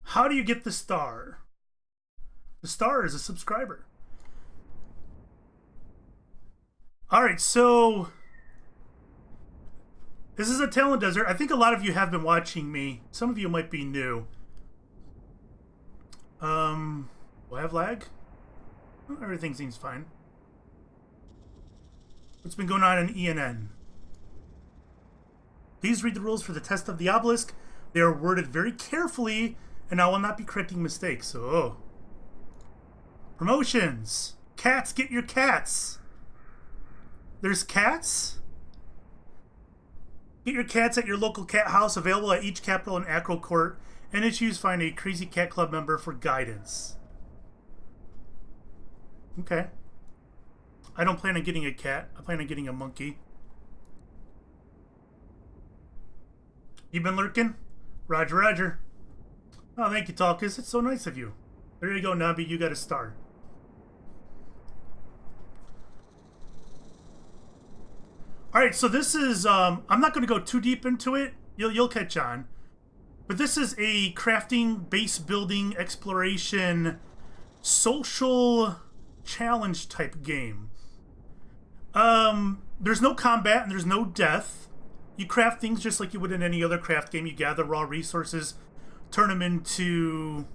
How do you get the star? The star is a subscriber. Alright, so this is a Talon Desert. I think a lot of you have been watching me. Some of you might be new. Do I have lag? Well, everything seems fine. What's been going on in ENN? Please read the rules for the test of the obelisk. They are worded very carefully, and I will not be correcting mistakes. Oh. Promotions. Cats, get your cats. There's cats? Get your cats at your local cat house, available at each capital and Acro Court. And issues, find a Crazy Cat Club member for guidance. Okay. I don't plan on getting a cat. I plan on getting a monkey. You been lurking? Roger, roger. Oh, thank you, Talkus. It's so nice of you. There you go, Nabi. You got a star. Alright, so this is, I'm not going to go too deep into it. You'll catch on. But this is a crafting, base building, exploration, social challenge type game. There's no combat and there's no death. You craft things just like you would in any other craft game. You gather raw resources, turn them into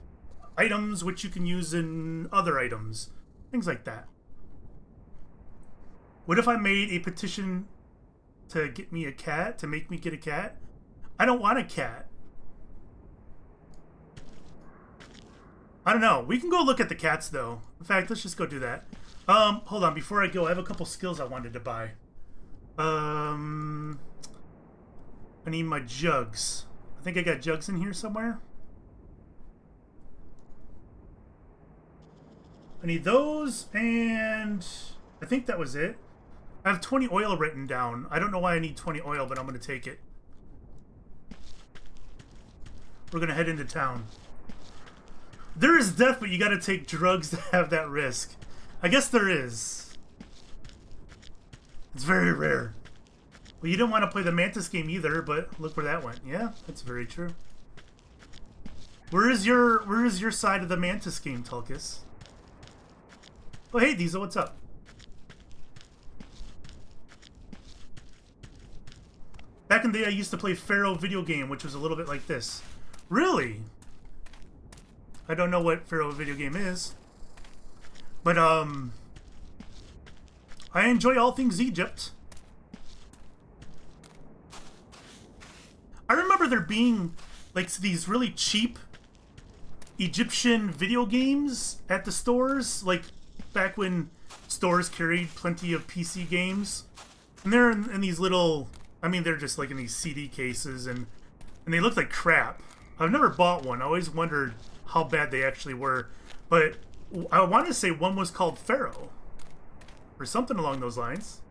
items which you can use in other items. Things like that. What if I made a petition to get me a cat, to make me get a cat? I don't want a cat. I don't know. We can go look at the cats, though. In fact, let's just go do that. Hold on. Before I go, I have a couple skills I wanted to buy. I need my jugs. I think I got jugs in here somewhere. I need those, and I think that was it. I have 20 oil written down. I don't know why I need 20 oil, but I'm going to take it. We're going to head into town. There is death, but you got to take drugs to have that risk. I guess there is. It's very rare. Well, you didn't want to play the Mantis game either, but look where that went. Yeah, that's very true. Where is your side of the Mantis game, Tulkus? Oh, hey, Diesel, what's up? Back in the day, I used to play Pharaoh video game, which was a little bit like this. Really? I don't know what Pharaoh video game is. But, I enjoy all things Egypt. I remember there being, like, these really cheap Egyptian video games at the stores. Like, back when stores carried plenty of PC games. And they're in these little... I mean, they're just, like, in these CD cases, and they look like crap. I've never bought one. I always wondered how bad they actually were. But I want to say one was called Pharaoh. Or something along those lines.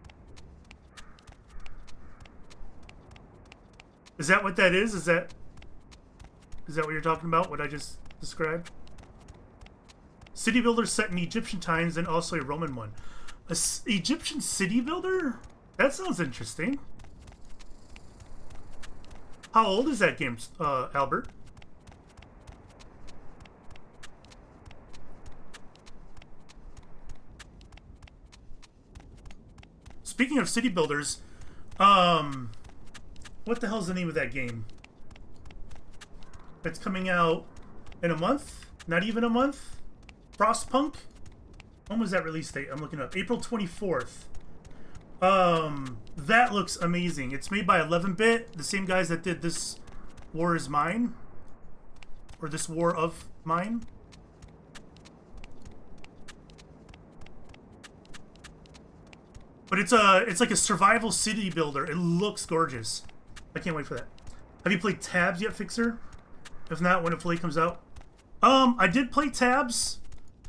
Is that what that is? Is that what you're talking about? What I just described? City builder set in Egyptian times and also a Roman one. A Egyptian city builder? That sounds interesting. How old is that game, Albert? Speaking of city builders, what the hell's the name of that game? It's coming out in a month? Not even a month? Frostpunk? When was that release date? I'm looking up. April 24th. That looks amazing. It's made by 11-bit, the same guys that did This War Is Mine. Or This War of Mine. But it's like a survival city builder. It looks gorgeous. I can't wait for that. Have you played Tabs yet, Fixer? If not, when it fully comes out. I did play Tabs.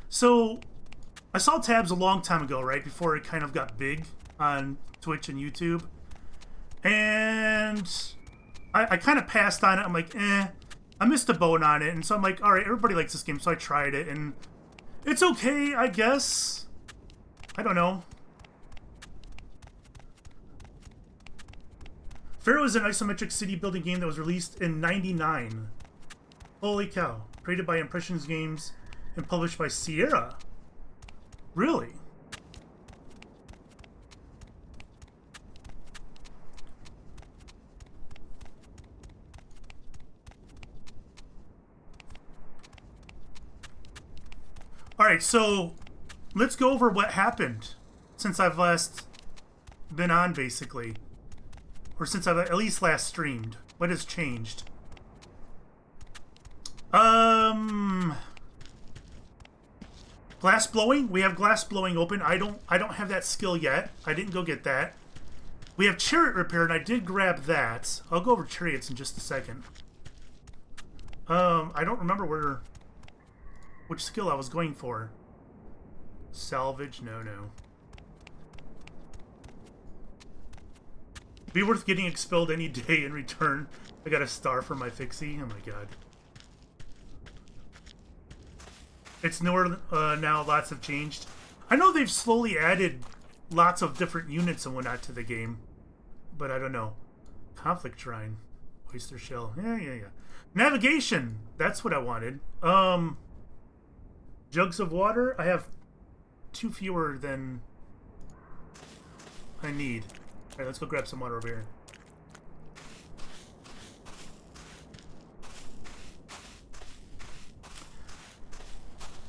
So, I saw Tabs a long time ago, right? Before it kind of got big on Twitch and YouTube. And I kind of passed on it. I'm like, I missed a boat on it. And so I'm like, alright, everybody likes this game. So I tried it. And it's okay, I guess. I don't know. Pharaoh is an isometric city building game that was released in '99. Holy cow. Created by Impressions Games and published by Sierra. Really? Alright, so let's go over what happened since I've last been on, basically. Or since I've at least last streamed. What has changed? Glass blowing? We have glass blowing open. I don't have that skill yet. I didn't go get that. We have chariot repair, and I did grab that. I'll go over chariots in just a second. I don't remember which skill I was going for. Salvage? No. Be worth getting expelled any day in return. I got a star for my fixie. Oh my god. It's newer now. Lots have changed. I know they've slowly added lots of different units and whatnot to the game. But I don't know. Conflict Shrine. Oyster Shell. Yeah. Navigation. That's what I wanted. Jugs of water. I have 2 fewer than I need. Alright, let's go grab some water over here.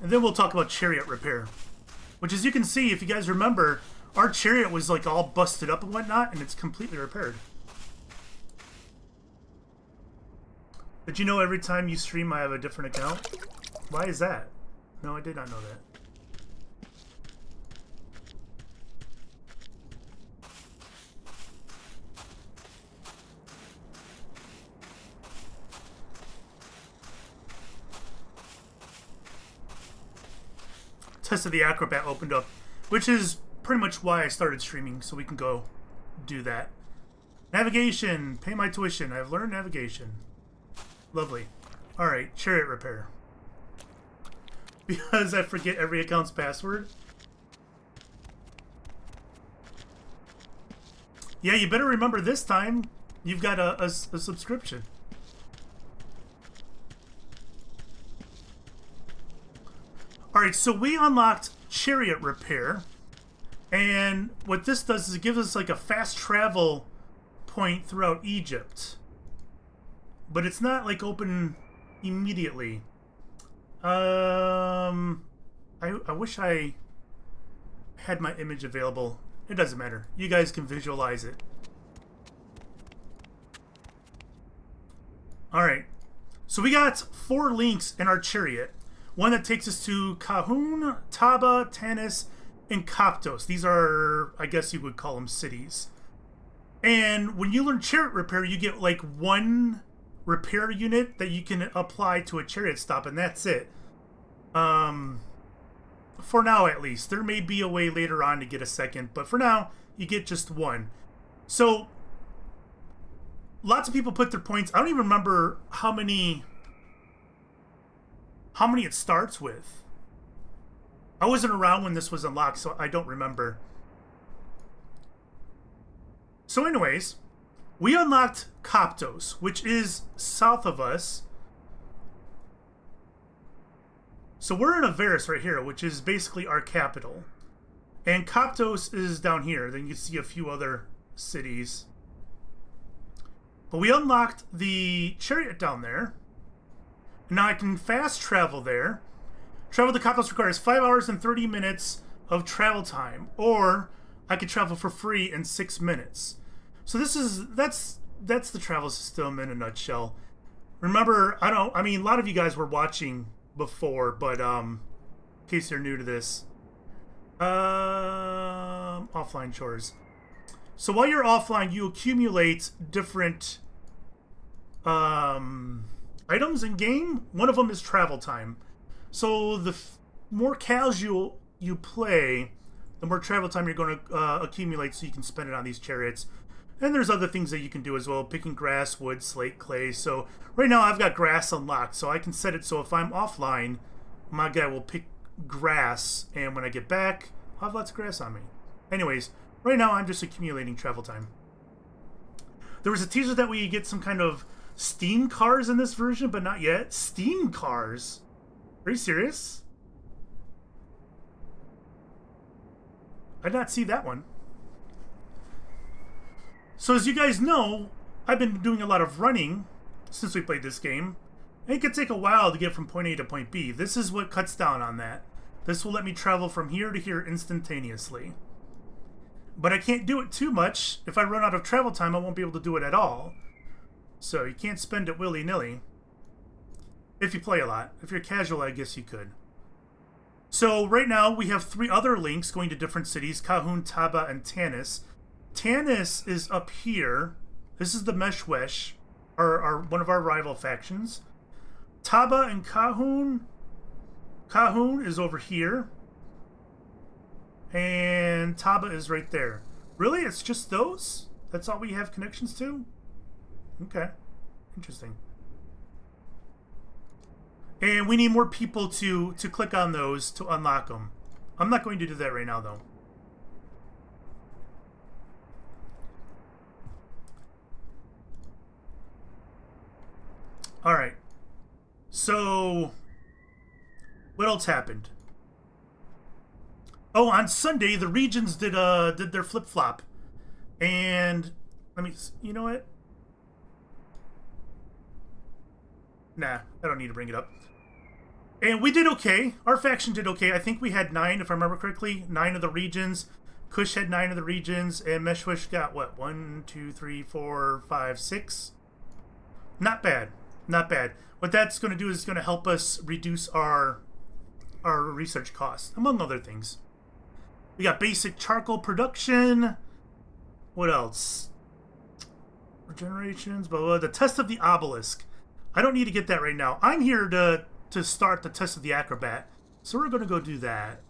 And then we'll talk about chariot repair. Which, as you can see, if you guys remember, our chariot was like all busted up and whatnot, and it's completely repaired. Did you know every time you stream I have a different account? Why is that? No, I did not know that. Test of the Acrobat opened up, which is pretty much why I started streaming, so we can go do that. Navigation. Pay my tuition. I've learned navigation. Lovely. Alright, chariot repair. Because I forget every account's password. Yeah, you better remember this time you've got a subscription. Alright, so we unlocked chariot repair. And what this does is it gives us like a fast travel point throughout Egypt. But it's not like open immediately. I wish I had my image available. It doesn't matter. You guys can visualize it. Alright. So we got 4 links in our chariot. One that takes us to Kahun, Taba, Tanis, and Koptos. These are, I guess you would call them cities. And when you learn chariot repair, you get like 1 repair unit that you can apply to a chariot stop, and that's it. For now, at least. There may be a way later on to get a second, but for now, you get just 1. So, lots of people put their points. I don't even remember how many it starts with. I wasn't around when this was unlocked, so I don't remember. So anyways, we unlocked Koptos, which is south of us. So we're in Avaris right here, which is basically our capital. And Koptos is down here. Then you can see a few other cities. But we unlocked the chariot down there. Now I can fast travel there. Travel to Koptos requires 5 hours and 30 minutes of travel time. Or I could travel for free in 6 minutes. So that's the travel system in a nutshell. Remember, I mean, a lot of you guys were watching before, but in case you're new to this, offline chores. So while you're offline, you accumulate different items in game. One of them is travel time. So the more casual you play, the more travel time you're going to accumulate, so you can spend it on these chariots. And there's other things that you can do as well, picking grass, wood, slate, clay. So right now I've got grass unlocked, so I can set it so if I'm offline, my guy will pick grass, and when I get back, I'll have lots of grass on me. Anyways, right now I'm just accumulating travel time. There was a teaser that we get some kind of Steam cars in this version, but not yet. Steam cars? Are you serious? I did not see that one. So as you guys know, I've been doing a lot of running since we played this game. And it can take a while to get from point A to point B. This is what cuts down on that. This will let me travel from here to here instantaneously. But I can't do it too much. If I run out of travel time, I won't be able to do it at all. So you can't spend it willy-nilly. If you play a lot. If you're casual, I guess you could. So right now we have 3 other links going to different cities. Kahun, Taba, and Tanis. Tanis is up here. This is the Meshwesh, one of our rival factions. Taba and Kahun. Kahun is over here. And Taba is right there. Really? It's just those? That's all we have connections to? Okay. Interesting. And we need more people to click on those to unlock them. I'm not going to do that right now, though. Alright. So, what else happened? Oh, on Sunday, the regions did their flip-flop. And, you know what? Nah, I don't need to bring it up. And we did okay. Our faction did okay. I think we had 9, if I remember correctly. 9 of the regions. Kush had 9 of the regions. And Meshwish got, what? 1, 2, 3, 4, 5, 6? Not bad. Not bad. What that's going to do is going to help us reduce our research costs, among other things. We got basic charcoal production. What else? Regenerations, blah, blah. The test of the obelisk. I don't need to get that right now. I'm here to start the test of the acrobat. So we're going to go do that.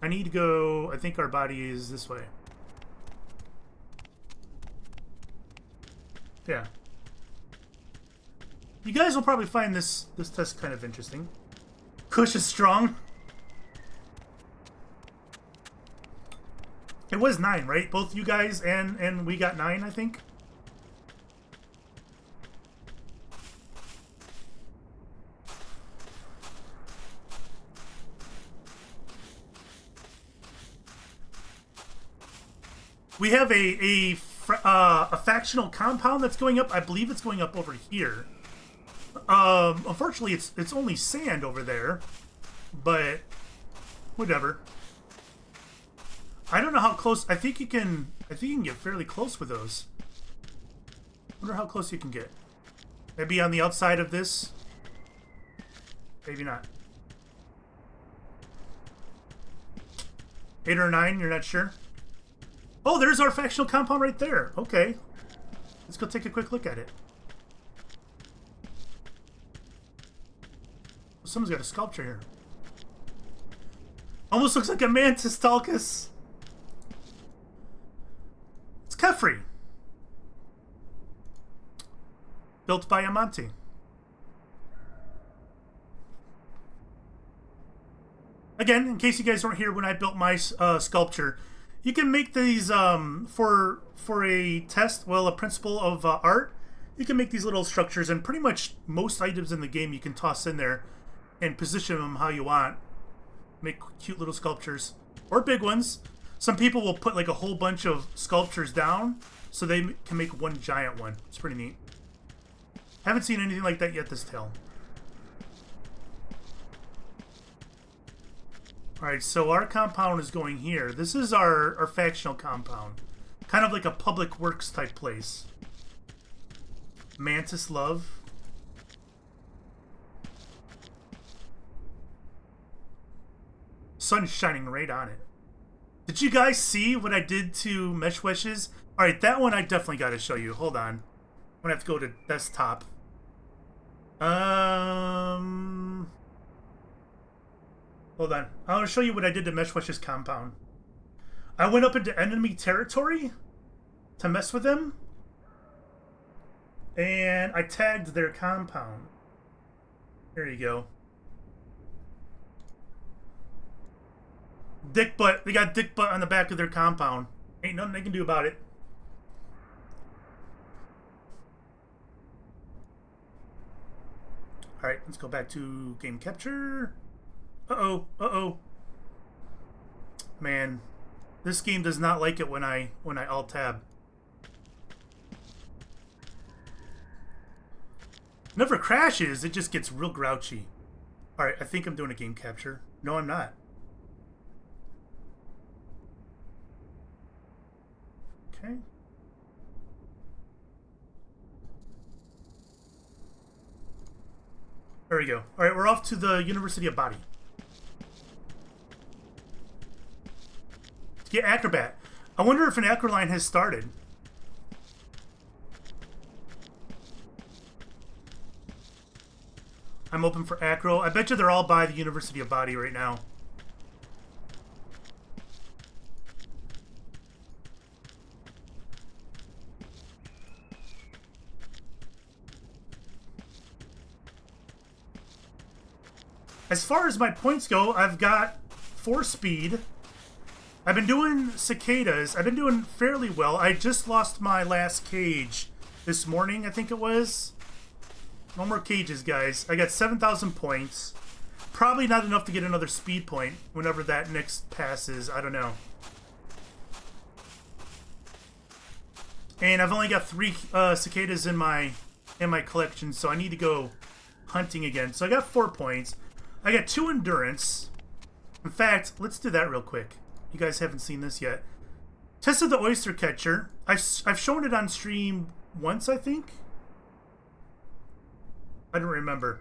I need to go... I think our body is this way. Yeah. You guys will probably find this test kind of interesting. Kush is strong. It was 9, right? Both you guys and we got 9, I think. We have a factional compound that's going up. I believe it's going up over here. Unfortunately, it's only sand over there, but whatever. I don't know how close. I think you can get fairly close with those. Wonder how close you can get. Maybe on the outside of this. Maybe not. 8 or 9. You're not sure. Oh, there's our factional compound right there. Okay. Let's go take a quick look at it. Someone's got a sculpture here. Almost looks like a mantis Talcus. It's Kefri. Built by Amante. Again, in case you guys weren't here when I built my sculpture, you can make these for a test, well, a principle of art. You can make these little structures, and pretty much most items in the game you can toss in there and position them how you want. Make cute little sculptures. Or big ones. Some people will put like a whole bunch of sculptures down so they can make one giant one. It's pretty neat. Haven't seen anything like that yet this tale. Alright, so our compound is going here. This is our factional compound. Kind of like a public works type place. Mantis Love. Sun's shining right on it. Did you guys see what I did to Meshwesh's? Alright, that one I definitely got to show you. Hold on. I'm going to have to go to desktop. Hold on. I want to show you what I did to Meshwesh's compound. I went up into enemy territory to mess with them. And I tagged their compound. There you go. Dick butt. They got dick butt on the back of their compound. Ain't nothing they can do about it. let's go back to game capture. Uh-oh, uh-oh. Man, this game does not like it when I alt-tab. Never crashes, it just gets real grouchy. Alright, I think I'm doing a game capture. No, I'm not. Okay. There we go. Alright, we're off to the University of Body. To get Acrobat. I wonder if an Acro line has started. I'm open for Acro. I bet you they're all by the University of Body right now. As far as my points go, I've got 4 speed. I've been doing cicadas. I've been doing fairly well. I just lost my last cage this morning, I think it was. No more cages, guys. I got 7,000 points. Probably not enough to get another speed point whenever that next passes. I don't know. And I've only got 3 cicadas in my collection, so I need to go hunting again. So I got 4 points. I got 2 endurance. In fact, let's do that real quick. You guys haven't seen this yet. Tested the oyster catcher. I've shown it on stream once, I think. I don't remember.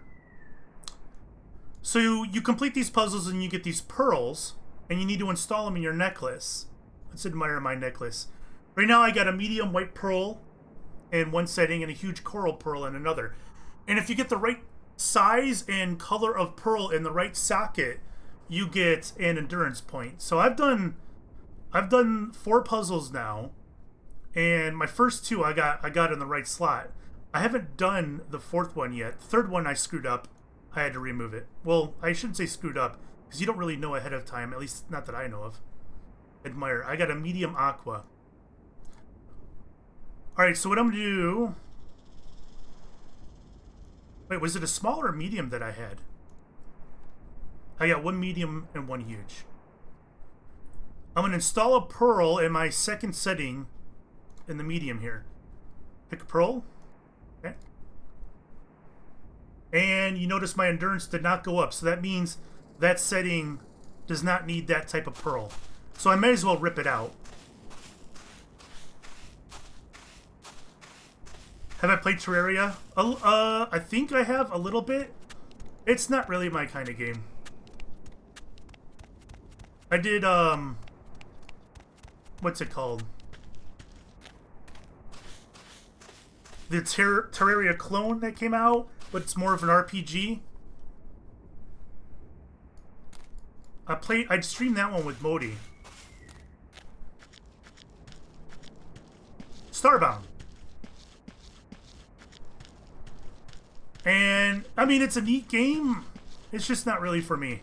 So you complete these puzzles and you get these pearls, and you need to install them in your necklace. Let's admire my necklace. Right now I got a medium white pearl in one setting and a huge coral pearl in another. And if you get the right size and color of pearl in the right socket, you get an endurance point. So I've done 4 puzzles now, and my first 2 I got in the right slot. I haven't done the 4th one yet. The 3rd one I screwed up. I had to remove it. Well, I shouldn't say screwed up, because you don't really know ahead of time, at least not that I know of. Admire. I got a medium aqua. Alright, so what I'm going to do... Wait, was it a small or medium that I had? I got 1 medium and 1 huge. I'm going to install a pearl in my second setting in the medium here. Pick a pearl. Okay. And you notice my endurance did not go up, so that means that setting does not need that type of pearl. So I may as well rip it out. Have I played Terraria? I think I have a little bit. It's not really my kind of game. I did, what's it called? The Terraria clone that came out, but it's more of an RPG. I'd stream that one with Modi. Starbound. And, I mean, it's a neat game. It's just not really for me.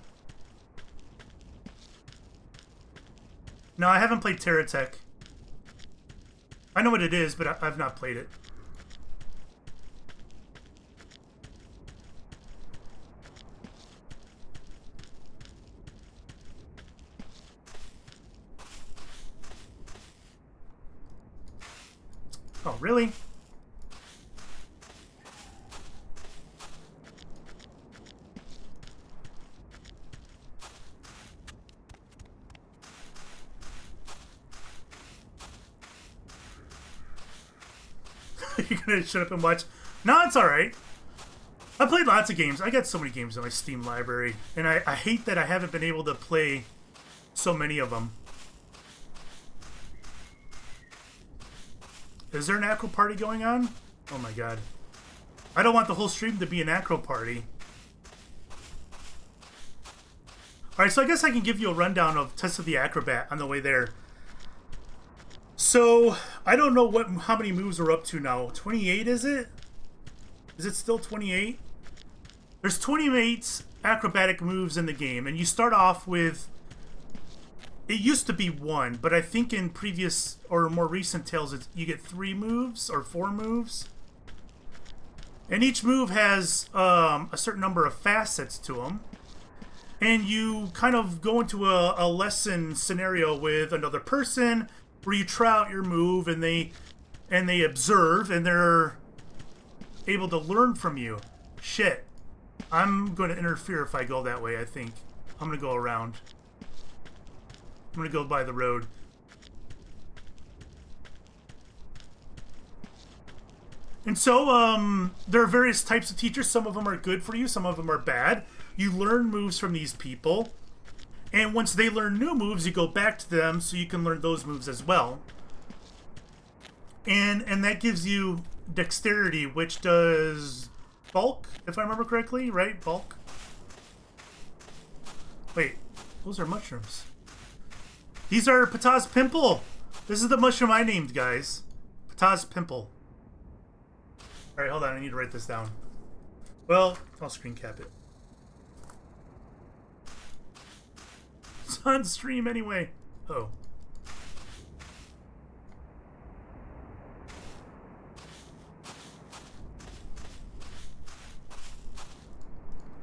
No, I haven't played TerraTech. I know what it is, but I've not played it. Oh, really? You're gonna shut up and watch? No, it's alright. I played lots of games. I got so many games in my Steam library, and I hate that I haven't been able to play so many of them. Is there an acro party going on? Oh my god. I don't want the whole stream to be an acro party. Alright, so I guess I can give you a rundown of Test of the Acrobat on the way there. So, I don't know how many moves we're up to now. 28, is it? Is it still 28? There's 28 acrobatic moves in the game, and you start off with... It used to be 1, but I think in previous or more recent tales, you get 3 moves or 4 moves. And each move has a certain number of facets to them. And you kind of go into a lesson scenario with another person where you try out your move and they observe and they're able to learn from you. Shit. I'm going to interfere if I go that way, I think. I'm going to go around. I'm going to go by the road. And so, there are various types of teachers. Some of them are good for you. Some of them are bad. You learn moves from these people. And once they learn new moves, you go back to them so you can learn those moves as well. And that gives you dexterity, which does bulk, if I remember correctly, right? Bulk. Wait, those are mushrooms. These are Pataz Pimple. This is the mushroom I named, guys. Pataz Pimple. Alright, hold on, I need to write this down. Well, I'll screen cap it. It's on stream anyway. Oh.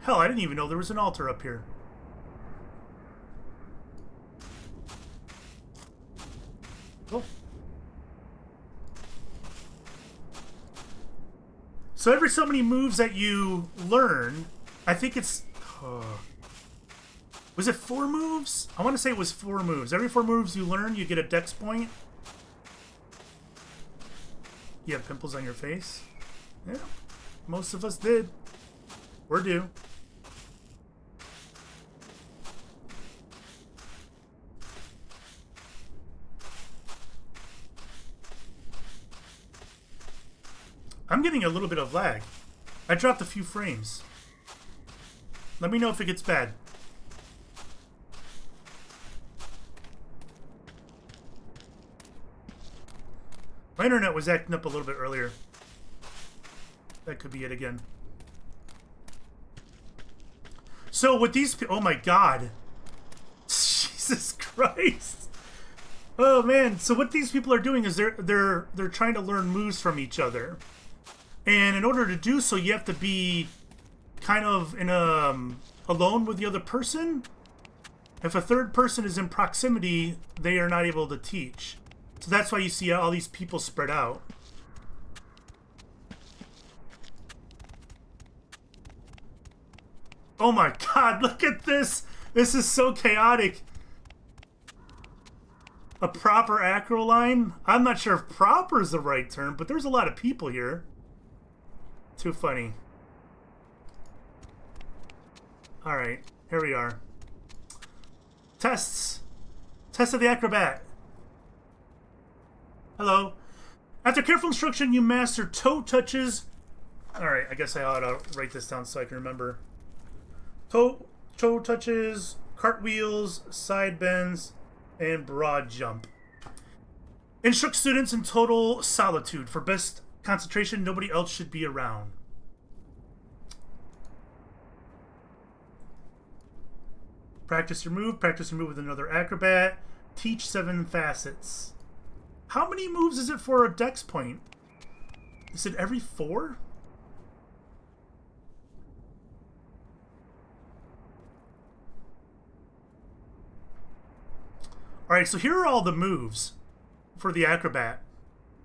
Hell, I didn't even know there was an altar up here. Cool. So every so many moves that you learn, I think it's... was it 4 moves? I want to say it was 4 moves. Every 4 moves you learn, you get a dex point. You have pimples on your face? Yeah, most of us did. We're due. I'm getting a little bit of lag. I dropped a few frames. Let me know if it gets bad. My internet was acting up a little bit earlier. That could be it again. So with these people, oh my god. Jesus Christ. Oh man, so what these people are doing is they're trying to learn moves from each other. And in order to do so, you have to be kind of in alone with the other person. If a third person is in proximity, they are not able to teach. So that's why you see all these people spread out. Oh my god, look at this! This is so chaotic. A proper acro line? I'm not sure if proper is the right term, but there's a lot of people here. Too funny. Alright, here we are. Tests. Test of the acrobat. Hello. After careful instruction, you master toe touches. Alright, I guess I ought to write this down so I can remember. Toe touches, cartwheels, side bends, and broad jump. Instruct students in total solitude. For best concentration, nobody else should be around. Practice your move with another acrobat. Teach 7 facets. How many moves is it for a dex point? Is it every 4? Alright, so here are all the moves for the acrobat.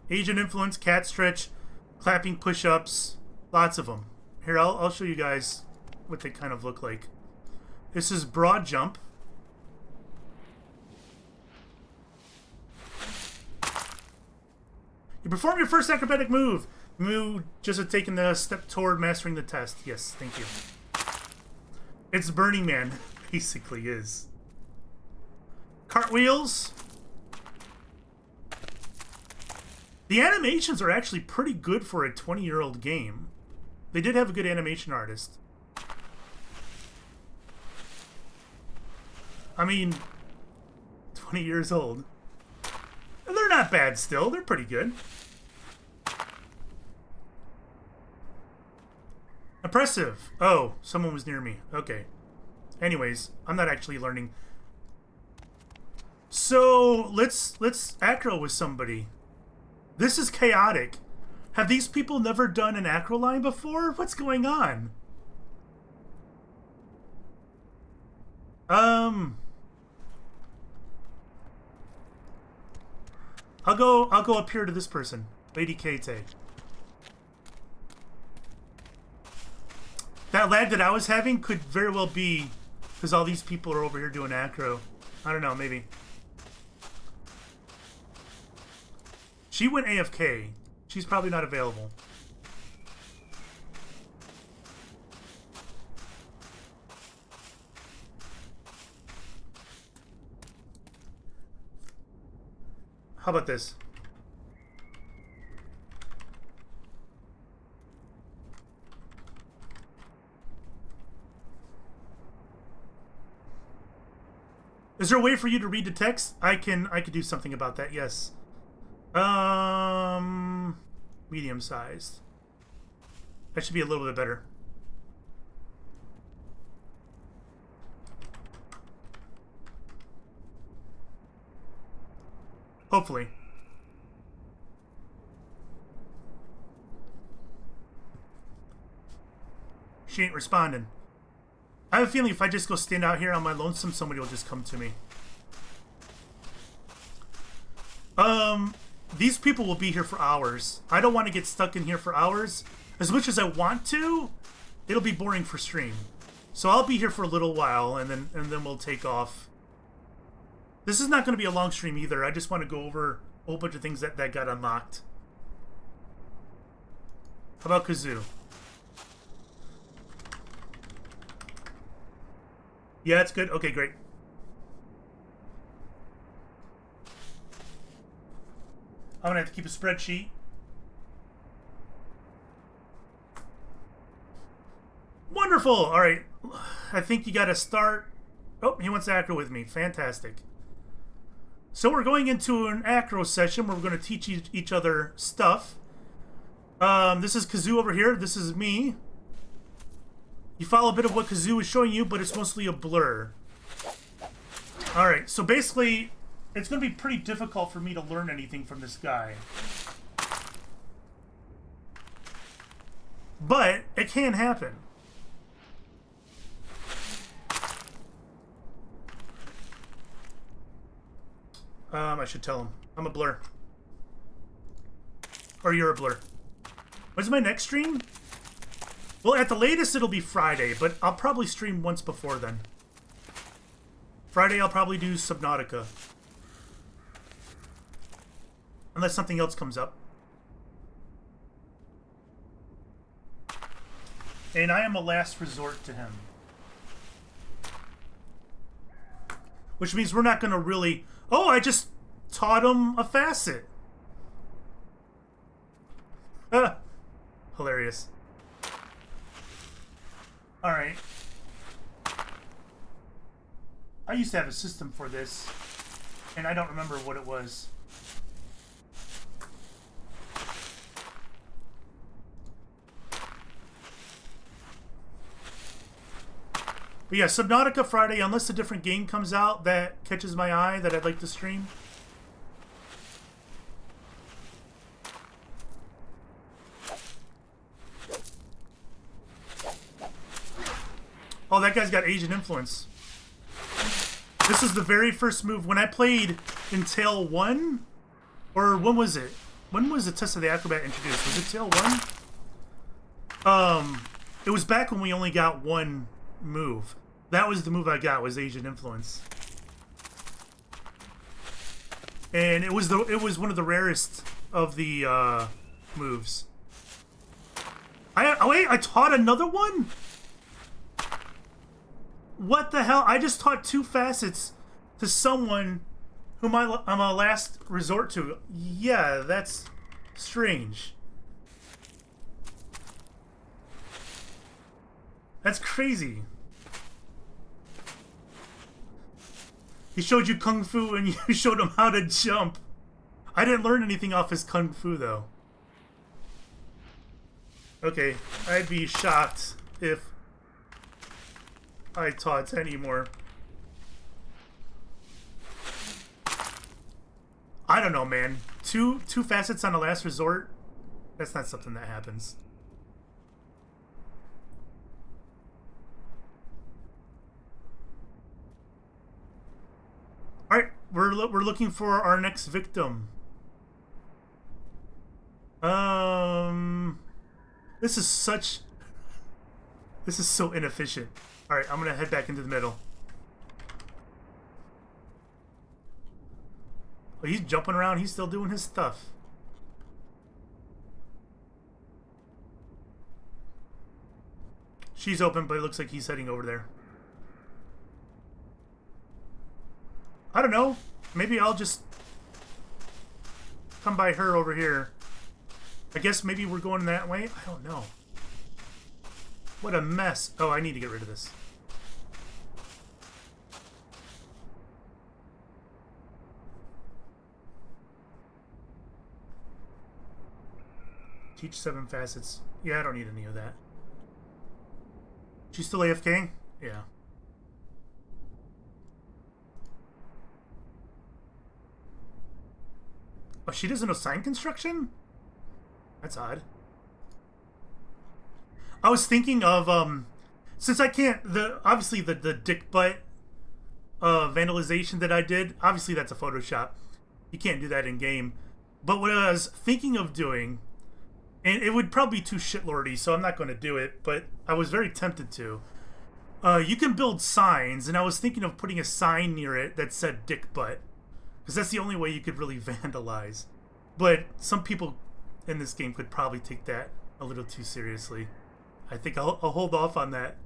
Agent influence, cat stretch, clapping push-ups, lots of them. Here, I'll show you guys what they kind of look like. This is broad jump. You perform your first acrobatic move. Move just at taking the step toward mastering the test. Yes, thank you. It's Burning Man, basically is. Cartwheels. The animations are actually pretty good for a 20-year-old game. They did have a good animation artist. I mean, 20 years old. And they're not bad still. They're pretty good. Impressive. Oh, someone was near me. Okay. Anyways, I'm not actually learning. So, let's acro with somebody. This is chaotic. Have these people never done an acro line before? What's going on? I'll go up here to this person, Lady Kate. That lag that I was having could very well be because all these people are over here doing acro. I don't know, maybe. She went AFK. She's probably not available. How about this? Is there a way for you to read the text? I could do something about that, yes. Medium sized. That should be a little bit better. Hopefully. She ain't responding. I have a feeling if I just go stand out here on my lonesome, somebody will just come to me. These people will be here for hours. I don't want to get stuck in here for hours. As much as I want to, it'll be boring for stream. So I'll be here for a little while, and then we'll take off. This is not going to be a long stream either. I just want to go over a whole bunch of things that got unlocked. How about Kazoo? Yeah, it's good. Okay, great. I'm going to have to keep a spreadsheet. Wonderful! All right. I think you got to start. Oh, he wants to acro with me. Fantastic. So we're going into an acro session where we're going to teach each other stuff. This is Kazoo over here. This is me. You follow a bit of what Kazoo is showing you, but it's mostly a blur. All right. So basically, it's going to be pretty difficult for me to learn anything from this guy. But it can happen. I should tell him. I'm a blur. Or you're a blur. When's my next stream? Well, at the latest, it'll be Friday, but I'll probably stream once before then. Friday, I'll probably do Subnautica. Unless something else comes up. And I am a last resort to him. Which means we're not going to really... Oh, I just taught him a facet. Hilarious. Alright. I used to have a system for this, and I don't remember what it was. But yeah, Subnautica Friday, unless a different game comes out that catches my eye that I'd like to stream. Oh, that guy's got Asian influence. This is the very first move. When I played in Tail 1, or when was it? When was the Test of the Acrobat introduced? Was it Tail 1? It was back when we only got one move. That was the move I got, was Asian influence. And it was one of the rarest of the moves. Wait, I taught another one? What the hell? I just taught two facets to someone whom I'm a last resort to. Yeah, that's strange. That's crazy. He showed you Kung Fu and you showed him how to jump. I didn't learn anything off his Kung Fu, though. Okay, I'd be shocked if I taught anymore. I don't know, man. Two facets on a last resort? That's not something that happens. All right, we're looking for our next victim. This is so inefficient. All right, I'm gonna head back into the middle. Oh, he's jumping around. He's still doing his stuff. She's open, but it looks like he's heading over there. I don't know. Maybe I'll just come by her over here. I guess maybe we're going that way. I don't know. What a mess. Oh, I need to get rid of this. Teach 7 facets. Yeah, I don't need any of that. She's still AFK? Yeah. Oh, she doesn't know sign construction? That's odd. I was thinking of, since I can't, obviously the dick butt vandalization that I did, obviously that's a Photoshop. You can't do that in game. But what I was thinking of doing, and it would probably be too shitlordy, so I'm not going to do it, but I was very tempted to. You can build signs, and I was thinking of putting a sign near it that said dick butt. Because that's the only way you could really vandalize. But some people in this game could probably take that a little too seriously. I think I'll hold off on that.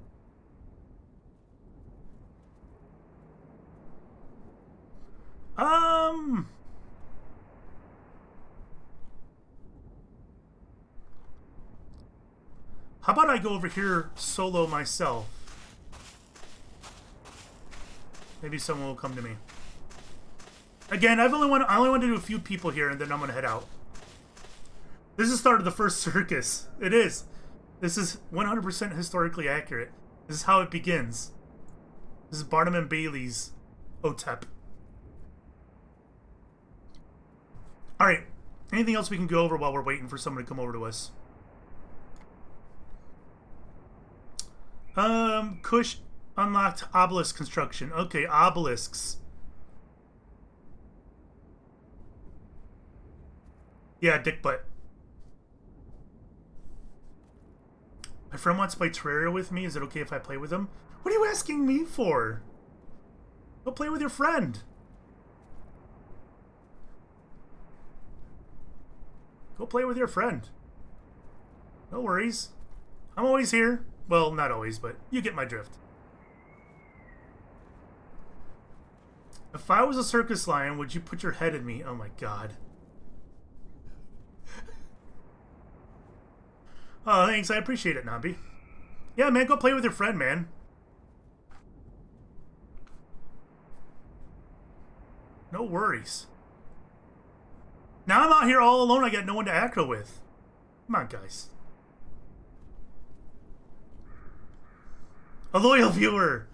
How about I go over here solo myself? Maybe someone will come to me. Again, I only want to do a few people here, and then I'm gonna head out. This is the start of the first circus. It is. This is 100% historically accurate. This is how it begins. This is Barnum and Bailey's OTEP. All right. Anything else we can go over while we're waiting for someone to come over to us? Kush unlocked obelisk construction. Okay, obelisks. Yeah, dick butt. My friend wants to play Terraria with me. Is it okay if I play with him? What are you asking me for? Go play with your friend. Go play with your friend. No worries. I'm always here. Well, not always, but you get my drift. If I was a circus lion, would you put your head in me? Oh my god. Oh, thanks. I appreciate it, Nambi. Yeah, man, go play with your friend, man. No worries. Now I'm out here all alone. I got no one to aggro with. Come on, guys. A loyal viewer.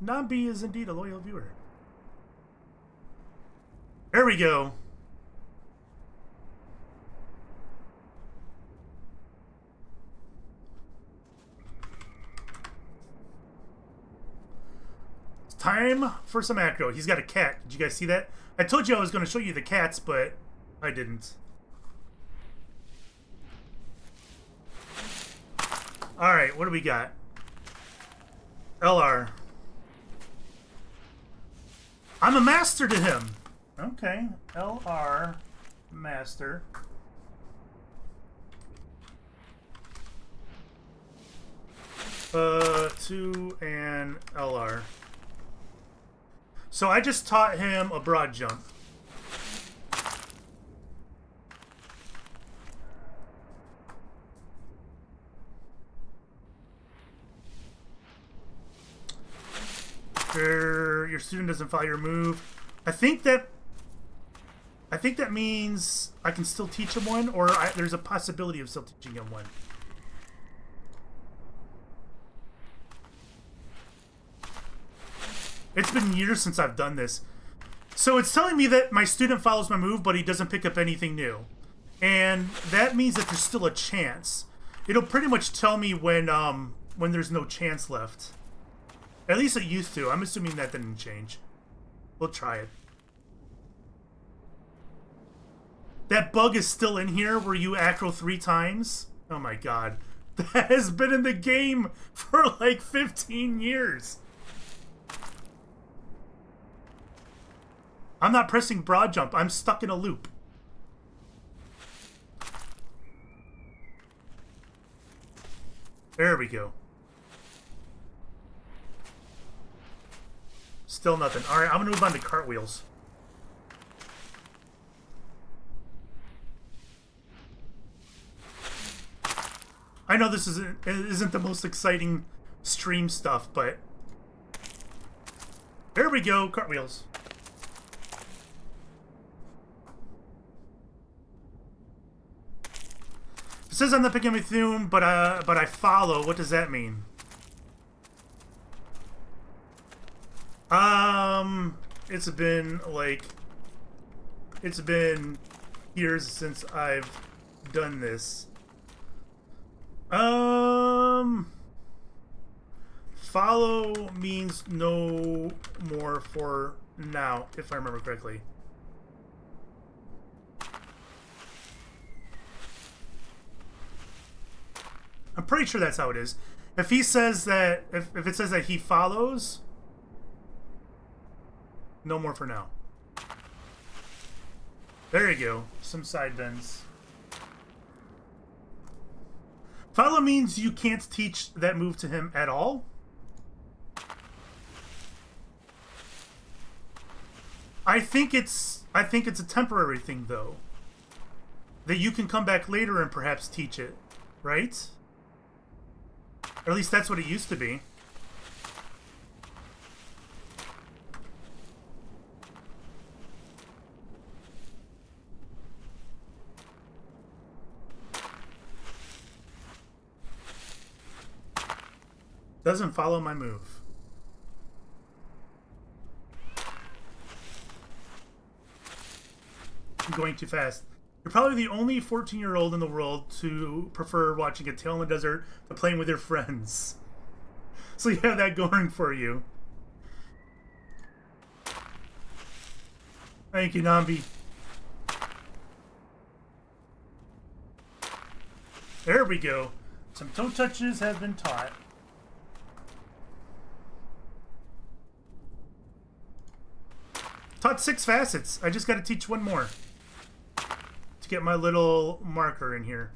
Nambi is indeed a loyal viewer. There we go. Time for some aggro. He's got a cat. Did you guys see that? I told you I was going to show you the cats, but I didn't. Alright, what do we got? LR. I'm a master to him. Okay. LR master. To an LR. So I just taught him a broad jump. Your student doesn't follow your move. I think that means I can still teach him one, or there's a possibility of still teaching him one. It's been years since I've done this. So it's telling me that my student follows my move, but he doesn't pick up anything new. and that means that there's still a chance. It'll pretty much tell me when there's no chance left. At least it used to. I'm assuming that didn't change. We'll try it. That bug is still in here where you acro 3 times? Oh my god. That has been in the game for like 15 years. I'm not pressing broad jump. I'm stuck in a loop. There we go. Still nothing. Alright, I'm gonna move on to cartwheels. I know this isn't the most exciting stream stuff, but there we go, cartwheels. It says I'm not picking with Thune, but I follow. What does that mean? It's been years since I've done this. Follow means no more for now, if I remember correctly. I'm pretty sure that's how it is. If he says that, if it says that he follows, no more for now. There you go. Some side bends. Follow means you can't teach that move to him at all. I think it's a temporary thing though. That you can come back later and perhaps teach it, right? Or at least that's what it used to be. Doesn't follow my move. I'm going too fast. You're probably the only 14-year-old in the world to prefer watching A Tale in the Desert to playing with your friends. So you have that going for you. Thank you, Nambi. There we go. Some toe touches have been taught. Taught 6 facets. I just got to teach 1 more to get my little marker in here.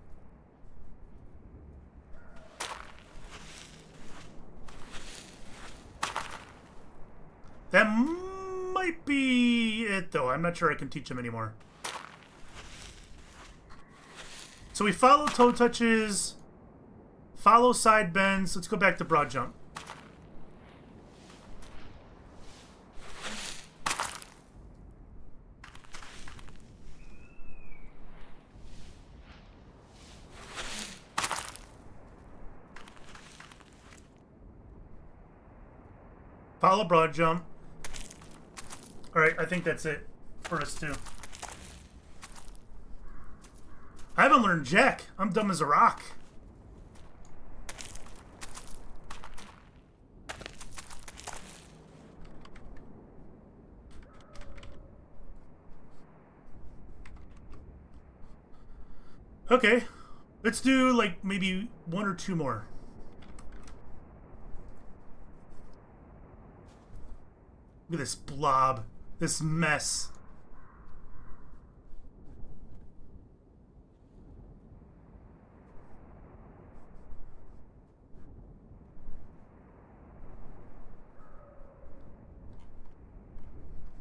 That might be it, though. I'm not sure I can teach him anymore. So we follow toe touches, follow side bends. Let's go back to broad jump. Follow broad jump. Alright, I think that's it for us too. I haven't learned jack. I'm dumb as a rock. Okay. Let's do like maybe 1 or 2 more. Look at this blob. This mess.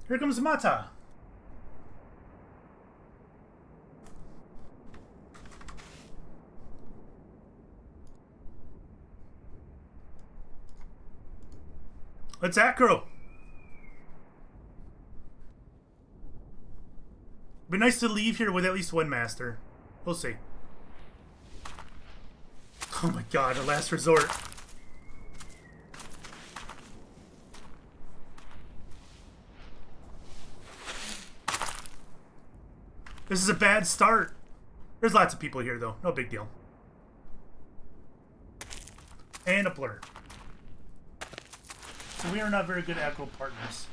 Here comes Mata. Let's acro. Be nice to leave here with at least 1 master. We'll see. Oh my god, a last resort. This is a bad start. There's lots of people here, though. No big deal. And a blur. So we are not very good aggro partners.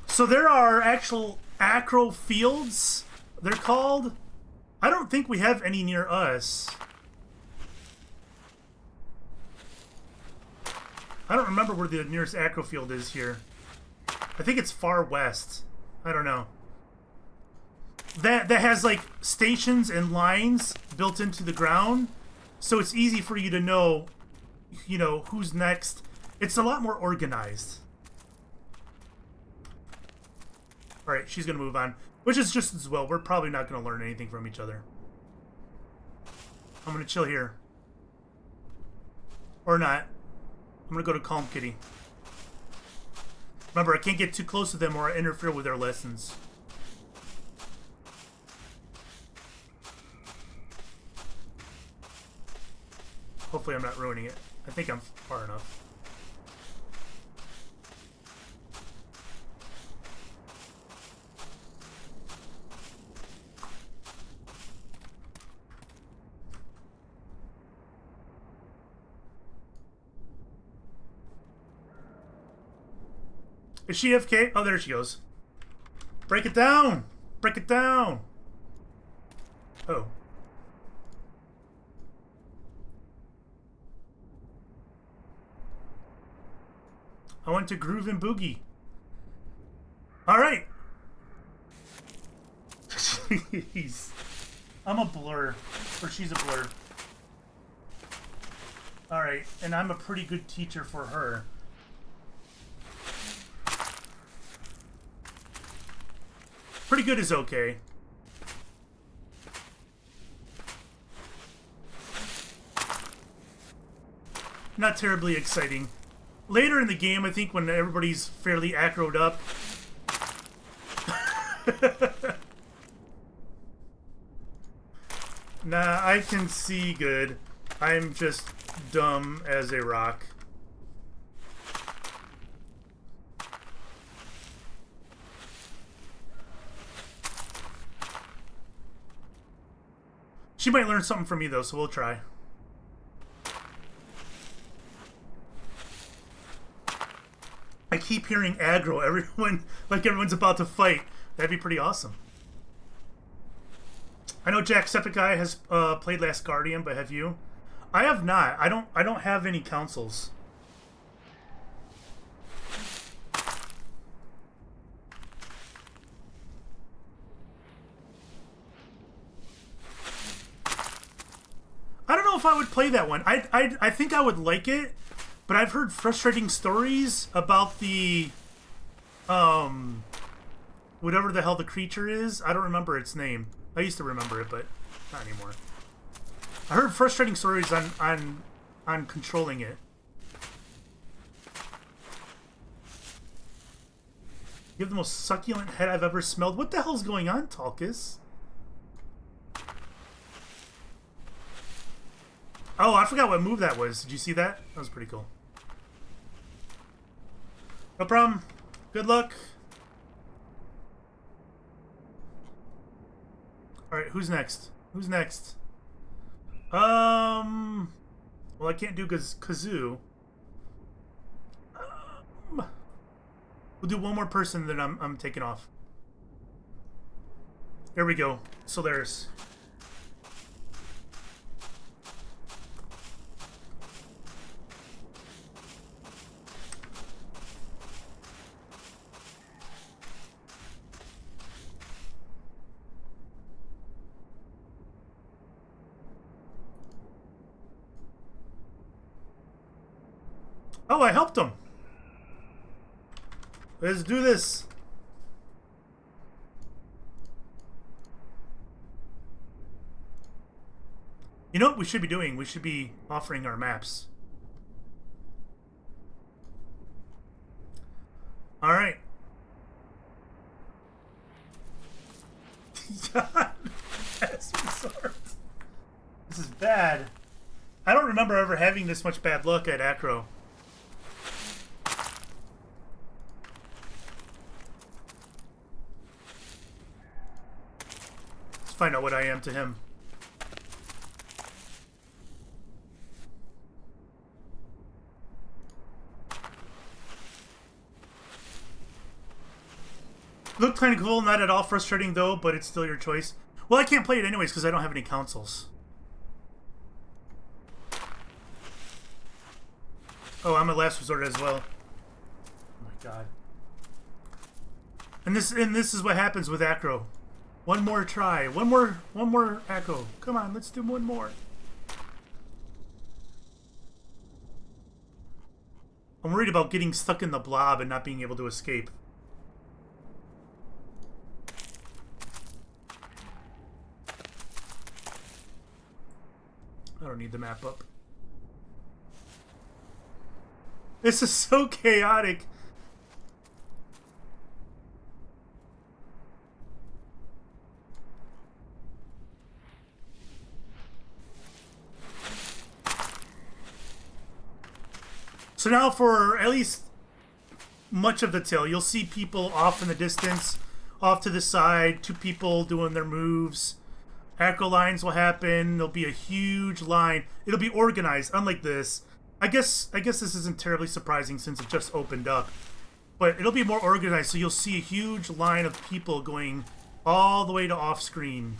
So there are actual acro fields, they're called. I don't think we have any near us. I don't remember where the nearest acro field is here. I think it's far west. I don't know. That has like stations and lines built into the ground, so it's easy for you to know, you know, who's next. It's a lot more organized. All right, she's gonna move on, which is just as well. We're probably not gonna learn anything from each other. I'm gonna chill here, or not. I'm gonna go to Calm Kitty. Remember, I can't get too close to them or I interfere with their lessons. Hopefully I'm not ruining it. I think I'm far enough. Is she AFK? Oh, there she goes. Break it down! Break it down! Oh. I went to Groove and Boogie. Alright. Jeez. I'm a blur. Or she's a blur. Alright, and I'm a pretty good teacher for her. Pretty good is okay. Not terribly exciting. Later in the game, I think when everybody's fairly acroed up. Nah, I can see good. I'm just dumb as a rock. She might learn something from me, though, so we'll try. I keep hearing aggro. Everyone, like everyone's about to fight. That'd be pretty awesome. I know Jacksepticeye has played Last Guardian, but have you? I have not. I don't have any councils. I don't know if I would play that one. I think I would like it, but I've heard frustrating stories about the whatever the hell the creature is. I don't remember its name. I used to remember it, but not anymore. I heard frustrating stories on controlling it. You have the most succulent head I've ever smelled. What the hell's going on, Talkus? Oh, I forgot what move that was. Did you see that? That was pretty cool. No problem. Good luck. Alright, who's next? Who's next? Well, I can't do Kazoo. We'll do one more person, then I'm taking off. There we go. Solaris. Oh, I helped him. Let's do this. You know what we should be doing? We should be offering our maps. All right. This is bad. I don't remember ever having this much bad luck at Acro. Let's find out what I am to him. Looked kind of cool, not at all frustrating though, but it's still your choice. Well, I can't play it anyways because I don't have any consoles. Oh, I'm a last resort as well. Oh my god. And this is what happens with Acro. One more try. One more Acro. Come on, let's do one more. I'm worried about getting stuck in the blob and not being able to escape. I don't need the map up. This is so chaotic. So now for at least much of the tail, you'll see people off in the distance, off to the side, two people doing their moves. Acro lines will happen. There'll be a huge line. It'll be organized, unlike this. I guess this isn't terribly surprising since it just opened up. But it'll be more organized, so you'll see a huge line of people going all the way to off-screen.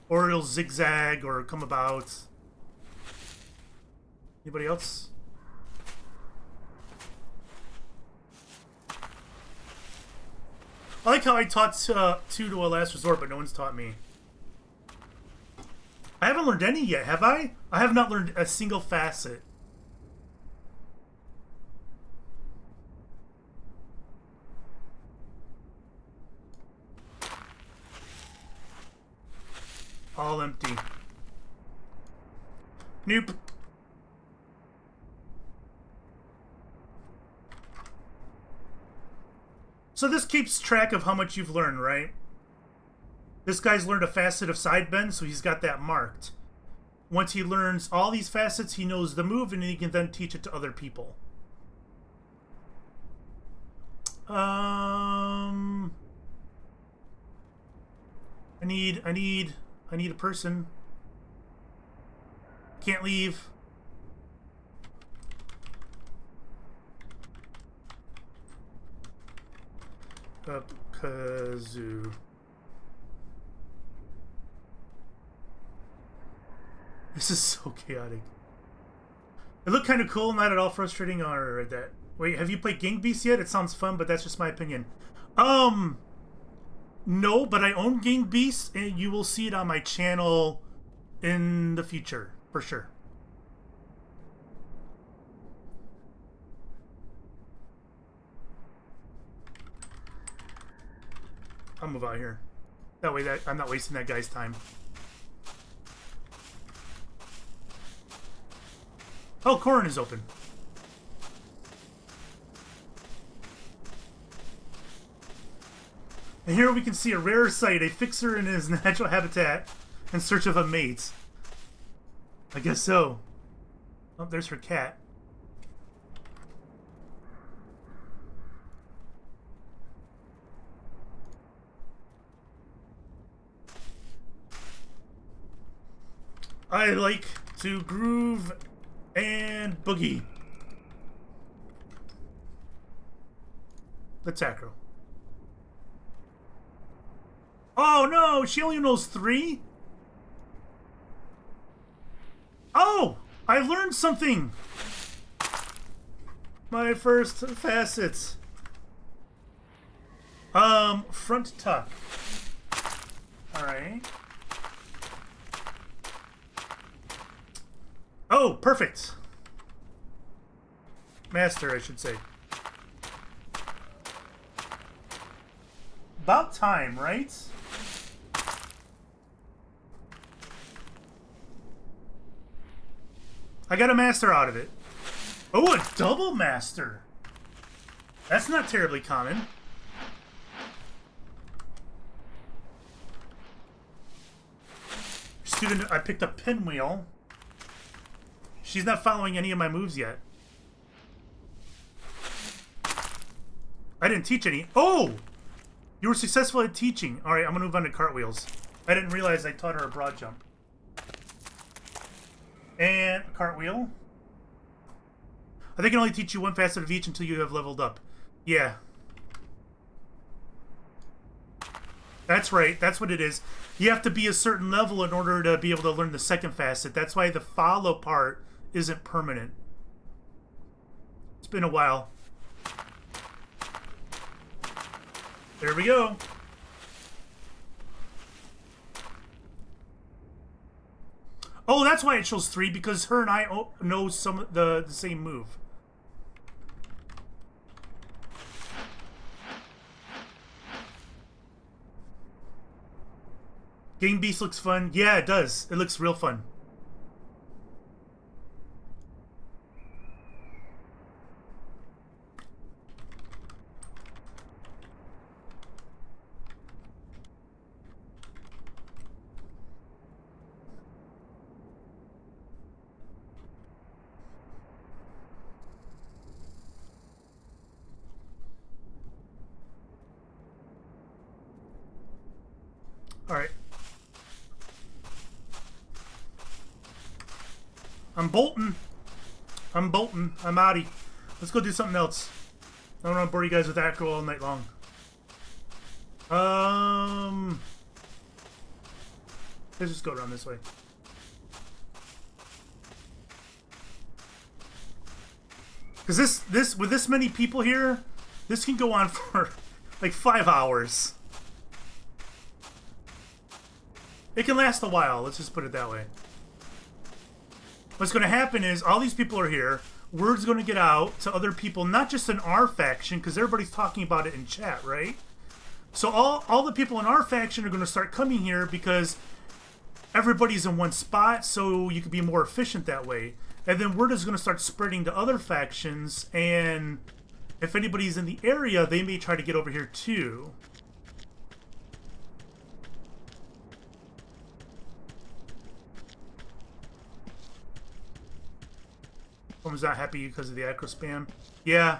Or it'll zigzag or come about. Anybody else? I like how I taught 2 to a last resort, but no one's taught me. I haven't learned any yet, have I? I have not learned a single facet. All empty. Nope. So this keeps track of how much you've learned, right? This guy's learned a facet of side bend, so he's got that marked. Once he learns all these facets, he knows the move, and he can then teach it to other people. I need a person. Can't leave. Kazoo. This is so chaotic. It looked kind of cool, not at all frustrating. Or that. Wait, have you played Gang Beasts yet? It sounds fun, but that's just my opinion. No, but I own Gang Beasts, and you will see it on my channel in the future, for sure. I'll move out here. That way I'm not wasting that guy's time. Oh, Corrin is open. And here we can see a rare sight, a fixer in his natural habitat in search of a mate. I guess so. Oh, there's her cat. I like to groove and boogie. Let's Acro. Oh no, she only knows 3? Oh, I learned something. My first facets. Front tuck. Alright. Oh, perfect. Master, I should say. About time, right? I got a master out of it. Oh, a double master. That's not terribly common. student, I picked up Pinwheel. She's not following any of my moves yet. I didn't teach any. Oh! You were successful at teaching. Alright, I'm gonna move on to cartwheels. I didn't realize I taught her a broad jump. And a cartwheel. I think I can only teach you one facet of each until you have leveled up. Yeah. That's right. That's what it is. You have to be a certain level in order to be able to learn the second facet. That's why the follow part isn't permanent. It's been a while. There we go. Oh, that's why it shows 3, because her and I know some of the same move. Game Beast looks fun. Yeah, it does. It looks real fun. All right. I'm bolting. I'm outie. Let's go do something else. I don't want to bore you guys with acro all night long. Let's just go around this way. Because this with this many people here, this can go on for like 5 hours. It can last a while, let's just put it that way. What's going to happen is all these people are here. Word's going to get out to other people, not just in our faction, because everybody's talking about it in chat, right? So all the people in our faction are going to start coming here because everybody's in one spot, so you can be more efficient that way. And then word is going to start spreading to other factions, and if anybody's in the area, they may try to get over here too. Someone's not happy because of the acro spam. Yeah,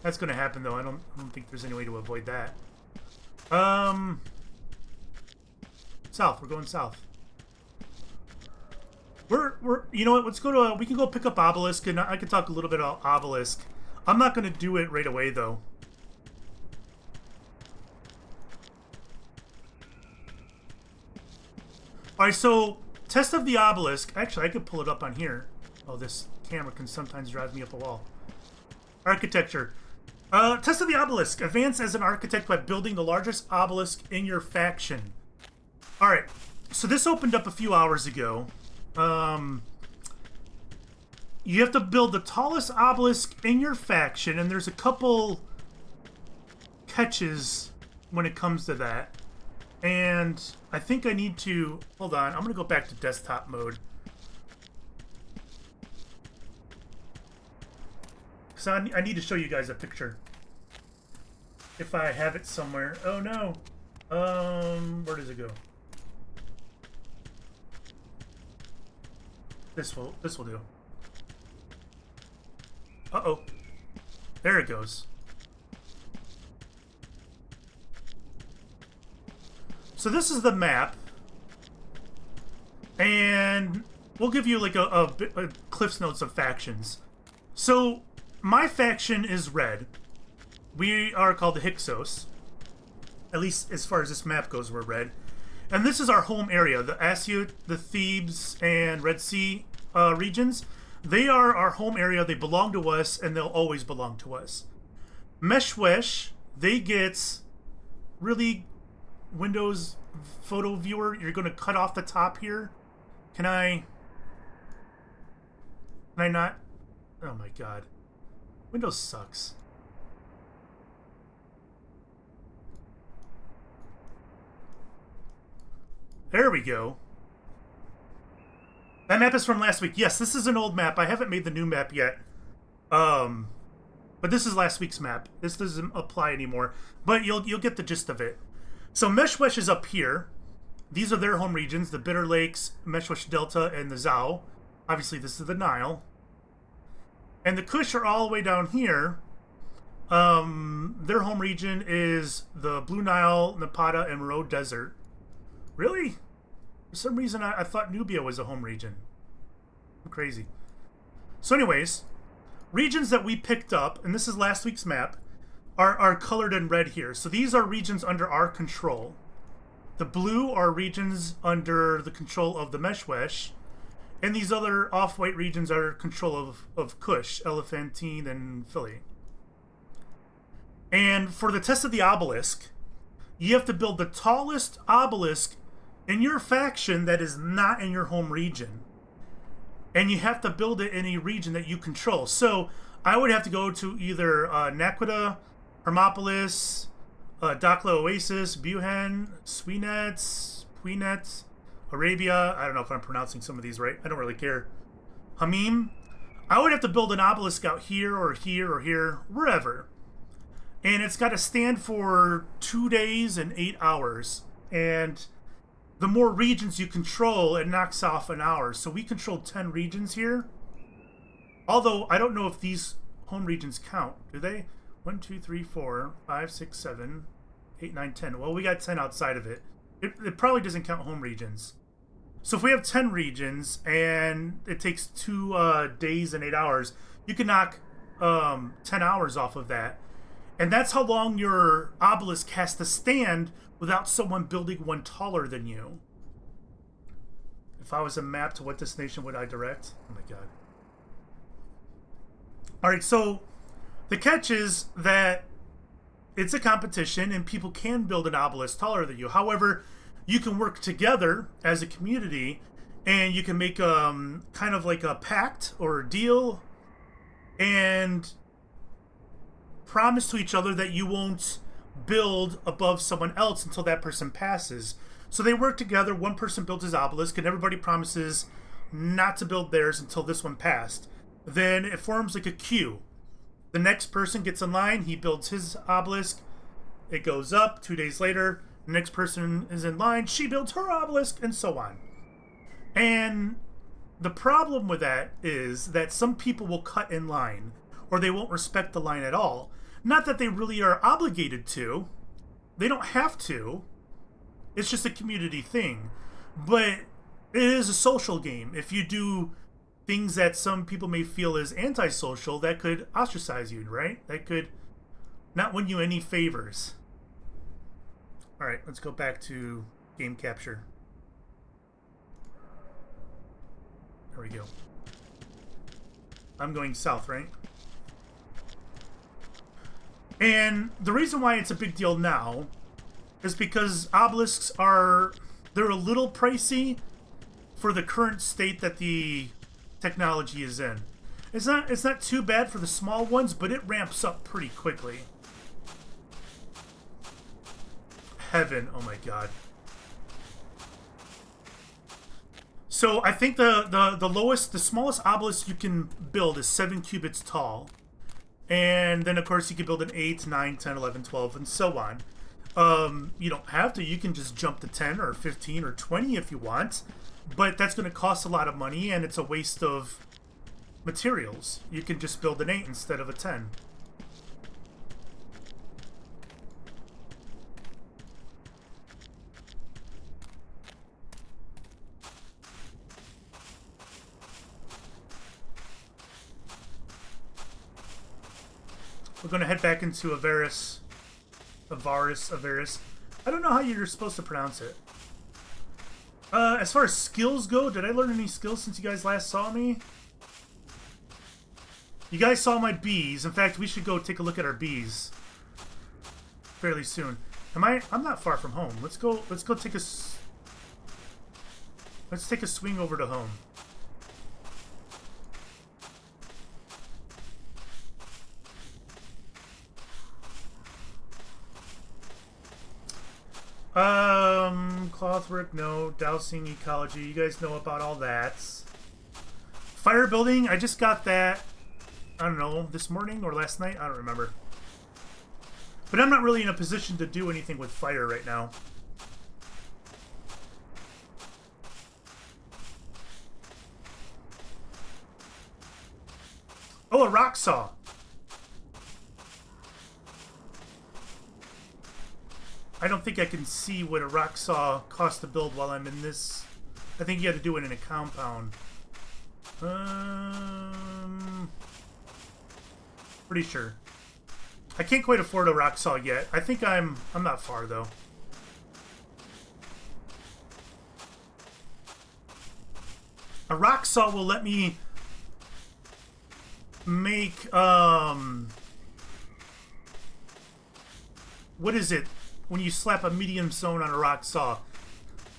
that's going to happen though. I don't think there's any way to avoid that. South. We're going south. You know what? Let's go to. We can go pick up Obelisk, and I can talk a little bit about Obelisk. I'm not going to do it right away though. All right. So test of the Obelisk. Actually, I could pull it up on here. Oh, this camera can sometimes drive me up a wall. Architecture. Test of the Obelisk. Advance as an architect by building the largest obelisk in your faction. Alright, so this opened up a few hours ago. You have to build the tallest obelisk in your faction, and there's a couple catches when it comes to that. And I think I need to... Hold on, I'm going to go back to desktop mode. So I need to show you guys a picture. If I have it somewhere. Oh no. Where does it go? This will do. Uh-oh. There it goes. So this is the map. And we'll give you like a Cliff's Notes of factions. So my faction is red. We are called the Hyksos. At least as far as this map goes, we're red. And this is our home area. The Asiut, the Thebes, and Red Sea regions. They are our home area. They belong to us, and they'll always belong to us. Meshwesh, they get really Windows photo viewer. You're going to cut off the top here. Can I not? Oh my god. Windows sucks. There we go. That map is from last week. Yes, this is an old map. I haven't made the new map yet. But this is last week's map. This doesn't apply anymore. But you'll get the gist of it. So Meshwesh is up here. These are their home regions, the Bitter Lakes, Meshwesh Delta, and the Zao. Obviously, this is the Nile. And the Kush are all the way down here. Their home region is the Blue Nile, Napata, and Meroe Desert. Really? For some reason, I thought Nubia was a home region. I'm crazy. So anyways, regions that we picked up, and this is last week's map, are colored in red here. So these are regions under our control. The blue are regions under the control of the Meshwesh. And these other off-white regions are control of Kush, Elephantine, and Philly. And for the test of the obelisk, you have to build the tallest obelisk in your faction that is not in your home region. And you have to build it in a region that you control. So I would have to go to either Naquita, Hermopolis, Dakhla Oasis, Buhan, Puinet, Arabia. I don't know if I'm pronouncing some of these right. I don't really care. Hamim. I would have to build an obelisk out here or here or here, wherever. And it's got to stand for 2 days and 8 hours. And the more regions you control, it knocks off an hour. So we controlled 10 regions here. Although, I don't know if these home regions count. Do they? 1, 2, 3, 4, 5, 6, 7, 8, 9, 10. Well, we got 10 outside of it. It probably doesn't count home regions. So if we have 10 regions and it takes 2 days and 8 hours, you can knock 10 hours off of that. And that's how long your obelisk has to stand without someone building one taller than you. If I was a map, to what destination would I direct? Oh my god. Alright, so the catch is that it's a competition and people can build an obelisk taller than you. However, you can work together as a community and you can make kind of like a pact or a deal and promise to each other that you won't build above someone else until that person passes. So they work together, one person builds his obelisk and everybody promises not to build theirs until this one passed. Then it forms like a queue. The next person gets in line, he builds his obelisk, it goes up. 2 days later, the next person is in line, she builds her obelisk, and so on. And the problem with that is that some people will cut in line, or they won't respect the line at all. Not that they really are obligated to. They don't have to. It's just a community thing. But it is a social game. If you do things that some people may feel is antisocial, that could ostracize you, right? That could not win you any favors. Alright, let's go back to game capture. There we go. I'm going south, right? And the reason why it's a big deal now is because obelisks they're a little pricey for the current state that the technology is in. It's not too bad for the small ones, but it ramps up pretty quickly. Heaven, oh my god. So I think the smallest obelisk you can build is 7 cubits tall. And then of course you can build an 8, 9, 10, 11, 12, and so on. You don't have to. You can just jump to 10 or 15 or 20 if you want. But that's going to cost a lot of money, and it's a waste of materials. You can just build an 8 instead of a 10. We're going to head back into Avaris. I don't know how you're supposed to pronounce it. As far as skills go, did I learn any skills since you guys last saw me? You guys saw my bees. In fact, we should go take a look at our bees fairly soon. I'm not far from home. Let's take a swing over to home. Clothwork, no. Dowsing, ecology, you guys know about all that. Fire building, I just got that, I don't know, this morning or last night? I don't remember. But I'm not really in a position to do anything with fire right now. Oh, a rock saw. I don't think I can see what a rock saw costs to build while I'm in this. I think you had to do it in a compound. Pretty sure. I can't quite afford a rock saw yet. I think I'm not far though. A rock saw will let me make what is it when you slap a medium stone on a rock saw?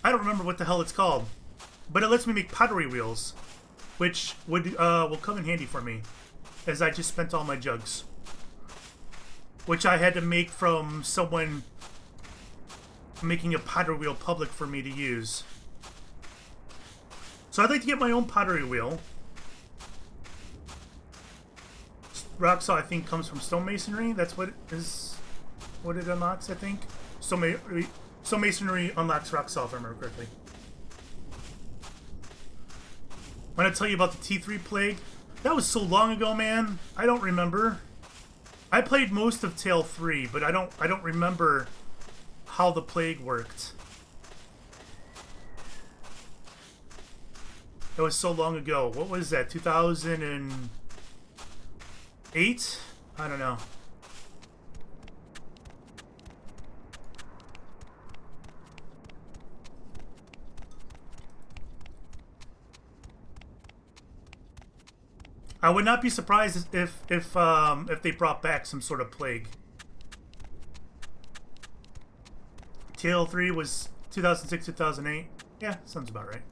I don't remember what the hell it's called, but it lets me make pottery wheels, which will come in handy for me, as I just spent all my jugs, which I had to make from someone making a pottery wheel public for me to use. So I'd like to get my own pottery wheel. Rock saw, I think, comes from stonemasonry. That's what it unlocks, I think. Stonemasonry unlocks rock saw, if I remember correctly. I'm gonna tell you about the T3 plague. That was so long ago, man. I don't remember. I played most of Tale 3, but I don't remember how the plague worked. That was so long ago. What was that? 2008? I don't know. I would not be surprised if they brought back some sort of plague. Tale 3 was 2006, 2008. Yeah, sounds about right.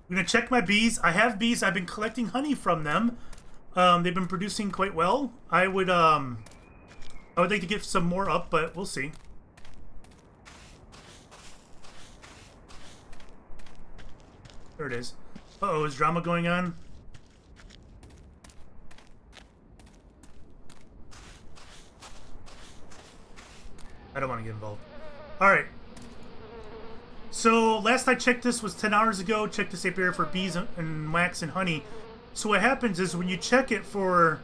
I'm gonna check my bees. I have bees. I've been collecting honey from them. They've been producing quite well. I would like to get some more up, but we'll see. There it is. Uh-oh, is drama going on? I don't want to get involved. Alright. So, last I checked this was 10 hours ago. Checked this apiary for bees and wax and honey. So what happens is when you check it for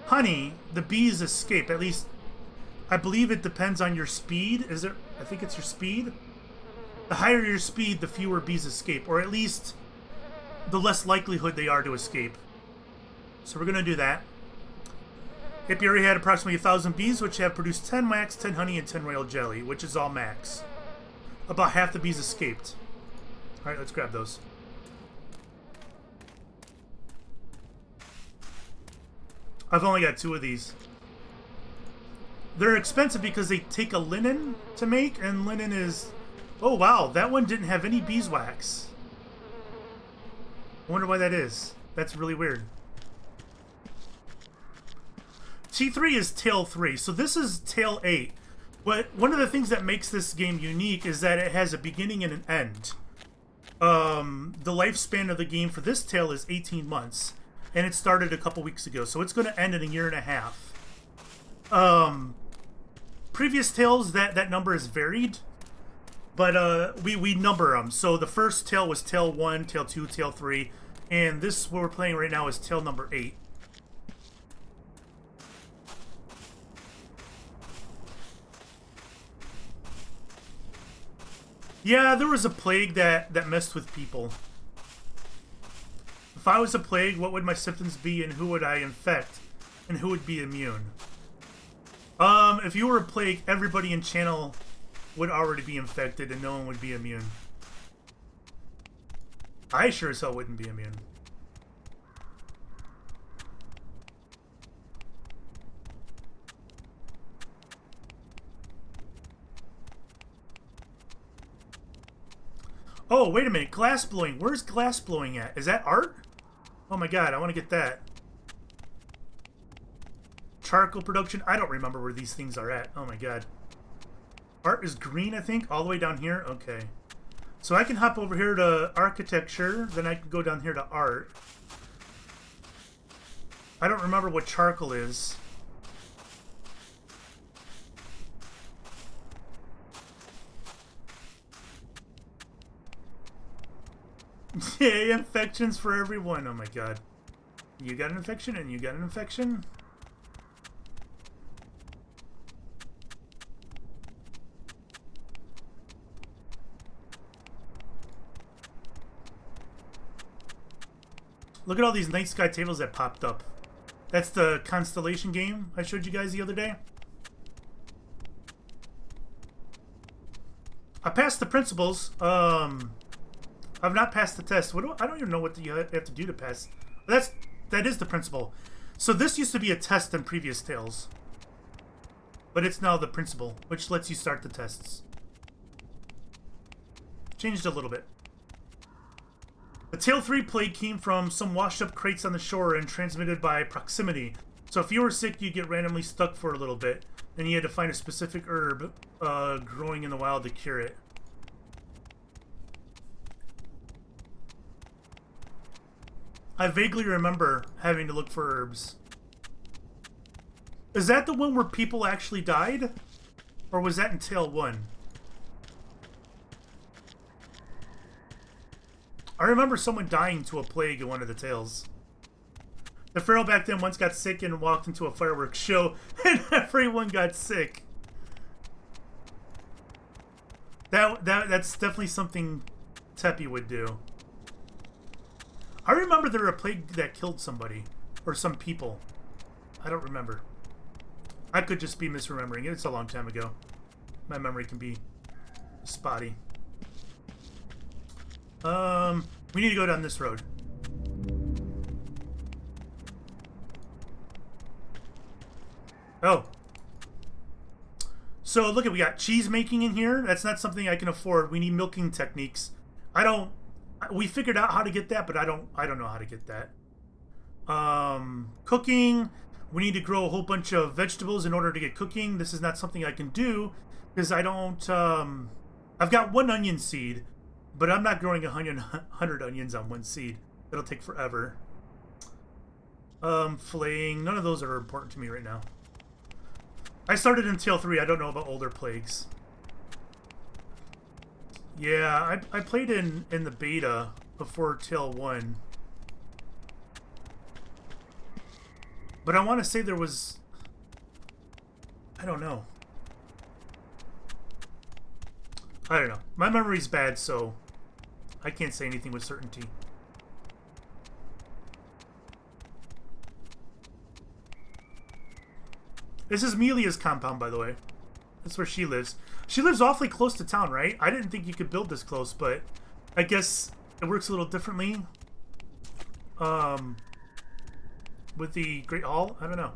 honey, the bees escape. At least, I believe it depends on your speed. Is it? I think it's your speed. The higher your speed, the fewer bees escape. Or at least, the less likelihood they are to escape. So we're going to do that. Apiary had approximately 1,000 bees, which have produced 10 wax, 10 honey, and 10 royal jelly, which is all max. About half the bees escaped. Alright, let's grab those. I've only got 2 of these. They're expensive because they take a linen to make, and linen is... Oh wow, that one didn't have any beeswax. I wonder why that is. That's really weird. T3 is Tale 3, so this is Tale 8. But one of the things that makes this game unique is that it has a beginning and an end. The lifespan of the game for this tale is 18 months. And it started a couple weeks ago, so it's going to end in a year and a half. Previous tales, that number is varied. But we number them. So the first tale was Tale 1, Tale 2, Tale 3. And this, what we're playing right now, is Tale number 8. Yeah, there was a plague that messed with people. If I was a plague, what would my symptoms be and who would I infect? And who would be immune? If you were a plague, everybody in channel would already be infected and no one would be immune. I sure as hell wouldn't be immune. Oh, wait a minute. Glass blowing. Where's glass blowing at? Is that art? Oh my god, I want to get that. Charcoal production. I don't remember where these things are at. Oh my god. Art is green, I think. All the way down here. Okay. So I can hop over here to architecture. Then I can go down here to art. I don't remember what charcoal is. Yay, infections for everyone. Oh my god. You got an infection and you got an infection? Look at all these night sky tables that popped up. That's the Constellation game I showed you guys the other day. I passed the principles. I've not passed the test. I don't even know what you have to do to pass. That is the principle. So this used to be a test in previous Tales. But it's now the principle, which lets you start the tests. Changed a little bit. The Tale 3 plague came from some washed up crates on the shore and transmitted by proximity. So if you were sick, you'd get randomly stuck for a little bit. Then you had to find a specific herb growing in the wild to cure it. I vaguely remember having to look for herbs. Is that the one where people actually died? Or was that in Tale 1? I remember someone dying to a plague in one of the tales. The Pharaoh back then once got sick and walked into a fireworks show, and everyone got sick. That's definitely something Teppy would do. I remember there were a plague that killed somebody, or some people. I don't remember. I could just be misremembering it. It's a long time ago. My memory can be spotty. We need to go down this road. Oh. So look at, we got cheese making in here. That's not something I can afford. We need milking techniques. We figured out how to get that, but I don't know how to get that. Cooking. We need to grow a whole bunch of vegetables in order to get cooking. This is not something I can do because I don't, I've got one onion seed, but I'm not growing 100 onions on one seed. It'll take forever. Filleting. None of those are important to me right now. I started in Tale 3. I don't know about older plagues. Yeah, I played in the beta before Tale 1. But I want to say there was... I don't know. I don't know. My memory's bad, so I can't say anything with certainty. This is Melia's compound, by the way. That's where she lives. She lives awfully close to town, right? I didn't think you could build this close, but I guess it works a little differently. With the Great Hall? I don't know.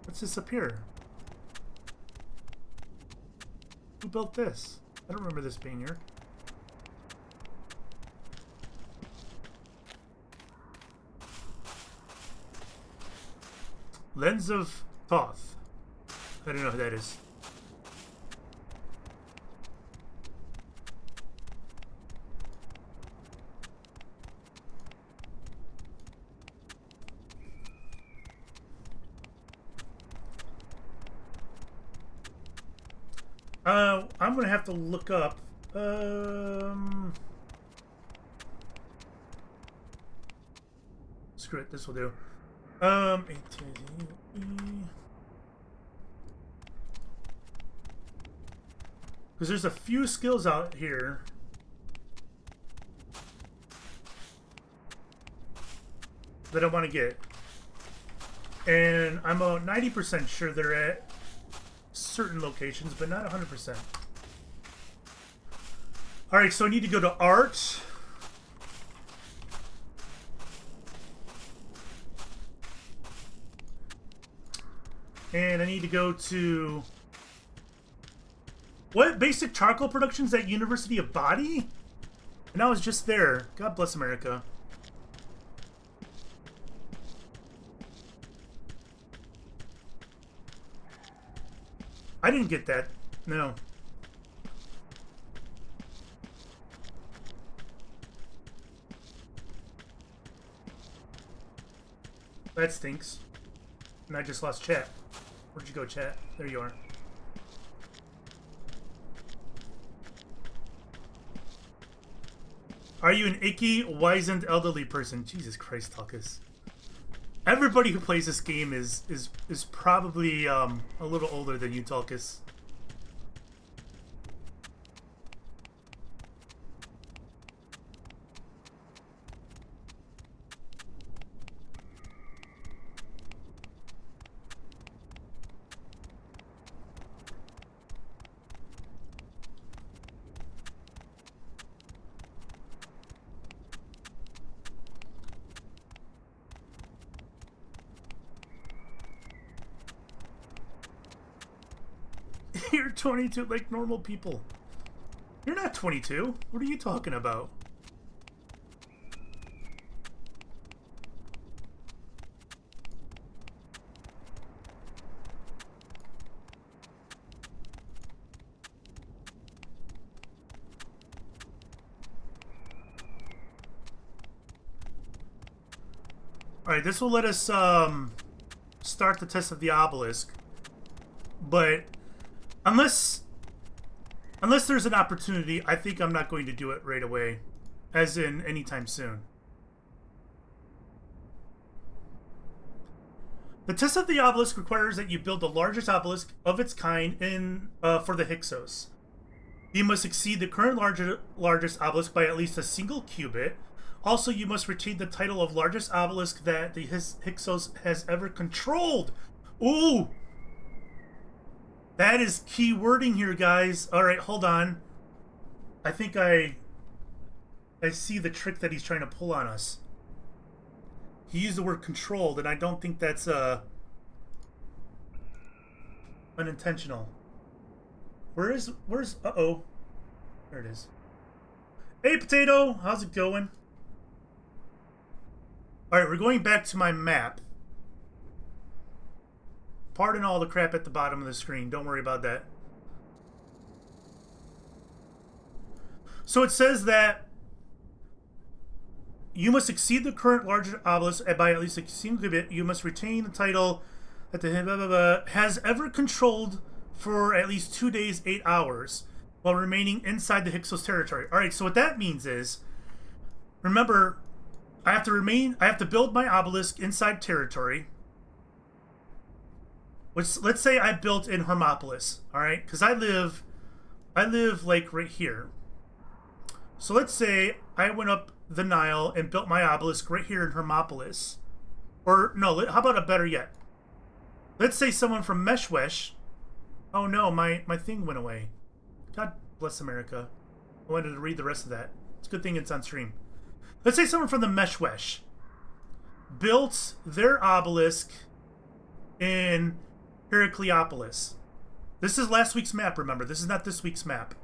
What's this up here? Who built this? I don't remember this being here. Lens of Thoth. I don't know who that is. I'm gonna have to look up. Screw it. This will do. Because there's a few skills out here that I want to get, and I'm about 90% sure they're at certain locations, but not 100%. All right, so I need to go to art. And I need to go to... What? Basic charcoal productions at University of Body? And I was just there. God bless America. I didn't get that. No. That stinks. And I just lost chat. Where'd you go, chat? There you are. Are you an icky, wizened, elderly person? Jesus Christ, Tuckus. Everybody who plays this game is probably a little older than you, Tulkus. You're 22 like normal people. You're not 22. What are you talking about? Alright, this will let us start the test of the obelisk. But unless there's an opportunity, I think I'm not going to do it right away. As in, anytime soon. The test of the obelisk requires that you build the largest obelisk of its kind for the Hyksos. You must exceed the current largest obelisk by at least a single cubit. Also, you must retain the title of largest obelisk that the Hyksos has ever controlled. Ooh! That is key wording here, guys. Alright, hold on. I think I see the trick that he's trying to pull on us. He used the word controlled, and I don't think that's unintentional. Where's uh-oh. There it is. Hey, Potato! How's it going? Alright, we're going back to my map. Pardon all the crap at the bottom of the screen. Don't worry about that. So it says that you must exceed the current largest obelisk by at least a single cubit. You must retain the title that the blah, blah, blah, has ever controlled for at least 2 days, 8 hours, while remaining inside the Hyksos territory. Alright, so what that means is, remember, I have to build my obelisk inside territory. Which, let's say I built in Hermopolis, alright? Because I live like right here. So let's say I went up the Nile and built my obelisk right here in Hermopolis. Or, no, how about a better yet? Let's say someone from Meshwesh. Oh no, my thing went away. God bless America. I wanted to read the rest of that. It's a good thing it's on stream. Let's say someone from the Meshwesh built their obelisk in Heracleopolis. This is last week's map, remember. This is not this week's map.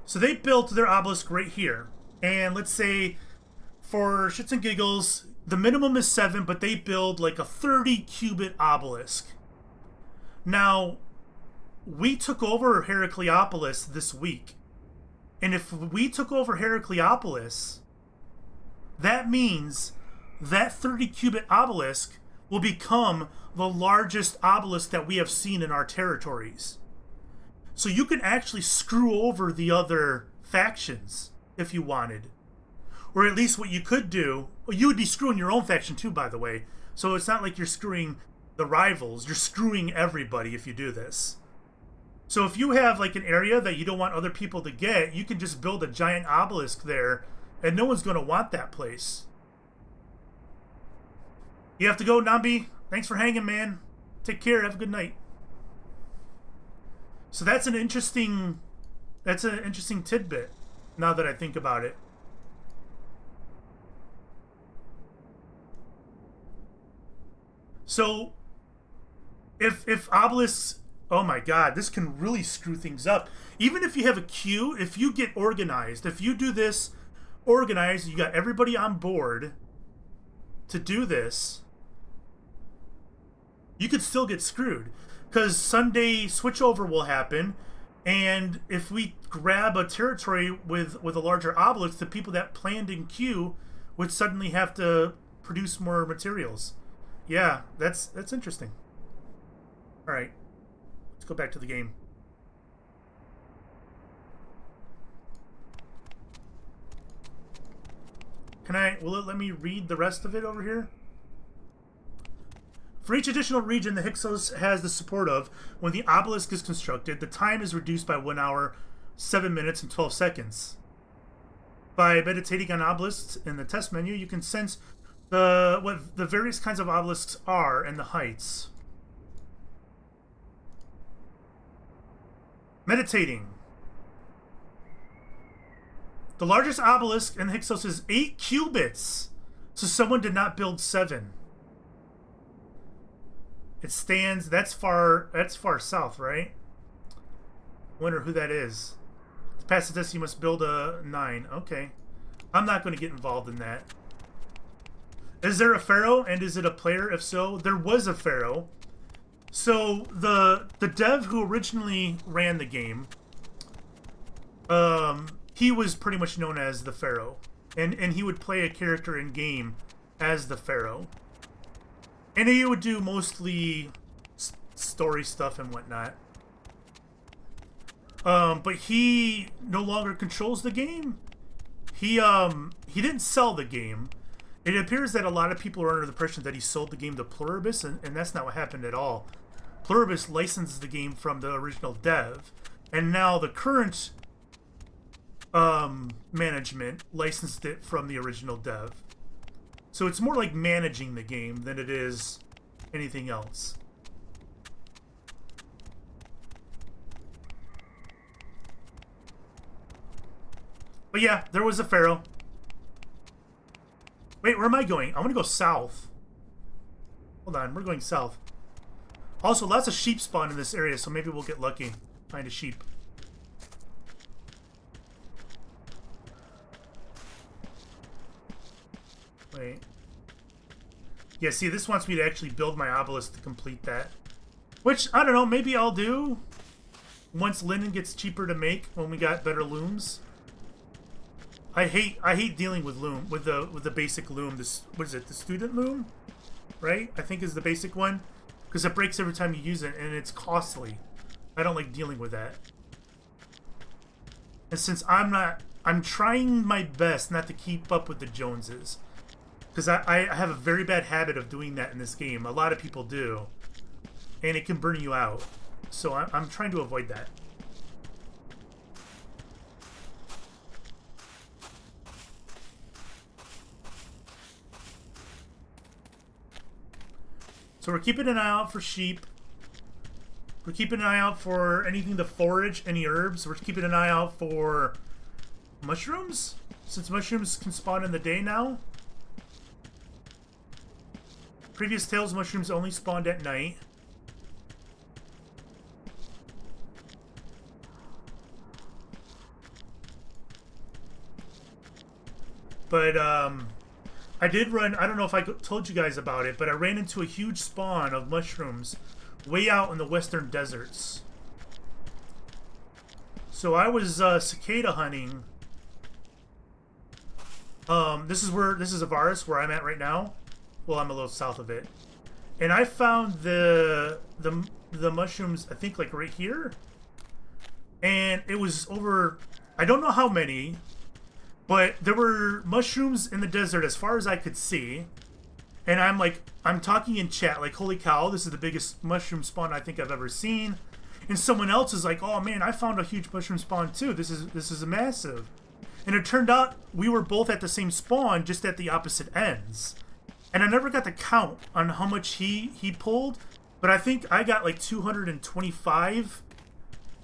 So they built their obelisk right here. And let's say, for shits and giggles, the minimum is 7, but they build like a 30-cubit obelisk. Now, we took over Heracleopolis this week. And if we took over Heracleopolis, that means that 30-cubit obelisk will become the largest obelisk that we have seen in our territories. So you can actually screw over the other factions if you wanted. Or at least what you could do, you would be screwing your own faction too, by the way. So it's not like you're screwing the rivals, you're screwing everybody if you do this. So if you have like an area that you don't want other people to get, you can just build a giant obelisk there, and no one's going to want that place. You have to go, Nambi. Thanks for hanging, man. Take care. Have a good night. So that's an interesting tidbit, now that I think about it. So if obelisks, oh my god, this can really screw things up. Even if you have a queue, if you get organized, if you do this organized, you got everybody on board to do this, you could still get screwed. Because Sunday switchover will happen, and if we grab a territory with a larger obelisk, the people that planned in queue would suddenly have to produce more materials. Yeah, that's interesting. Alright, let's go back to the game. Will it let me read the rest of it over here? For each additional region the Hyksos has the support of, when the obelisk is constructed, the time is reduced by 1 hour, 7 minutes, and 12 seconds. By meditating on obelisks in the test menu, you can sense what the various kinds of obelisks are and the heights. Meditating. The largest obelisk in the Hyksos is 8 cubits, so someone did not build 7. It stands. That's far south, right? Wonder who that is. To pass the test, you must build a 9. Okay, I'm not going to get involved in that. Is there a pharaoh, and is it a player? If so, there was a pharaoh. So the dev who originally ran the game, he was pretty much known as the pharaoh, and he would play a character in game as the pharaoh, and he would do mostly story stuff and whatnot. But he no longer controls the game. He didn't sell the game. It appears that a lot of people are under the impression that he sold the game to Pluribus, and that's not what happened at all. Pluribus licensed the game from the original dev, and now the current management licensed it from the original dev. So it's more like managing the game than it is anything else. But yeah, there was a pharaoh. Wait, where am I going? I want to go south. Hold on, we're going south. Also, lots of sheep spawn in this area, so maybe we'll get lucky. Find a sheep. Wait. Yeah, see, this wants me to actually build my obelisk to complete that. Which, I don't know, maybe I'll do once linen gets cheaper to make, when we got better looms. I hate dealing with loom, with the basic loom. This, what is it, the student loom? Right? I think is the basic one. Because it breaks every time you use it, and it's costly. I don't like dealing with that. And since I'm trying my best not to keep up with the Joneses. Because I have a very bad habit of doing that in this game. A lot of people do. And it can burn you out. So I'm trying to avoid that. So we're keeping an eye out for sheep. We're keeping an eye out for anything to forage, any herbs. We're keeping an eye out for mushrooms, since mushrooms can spawn in the day now. Previous tales, mushrooms only spawned at night. But, I did run, I don't know if I told you guys about it, but I ran into a huge spawn of mushrooms way out in the western deserts. So I was cicada hunting. This is Avaris, where I'm at right now. Well, I'm a little south of it. And I found the mushrooms, I think, like right here. And it was over, I don't know how many, but there were mushrooms in the desert as far as I could see. And I'm talking in chat like, holy cow, this is the biggest mushroom spawn I think I've ever seen. And someone else is like, oh man, I found a huge mushroom spawn too. This is massive. And it turned out we were both at the same spawn, just at the opposite ends. And I never got the count on how much he pulled, but I think I got like 225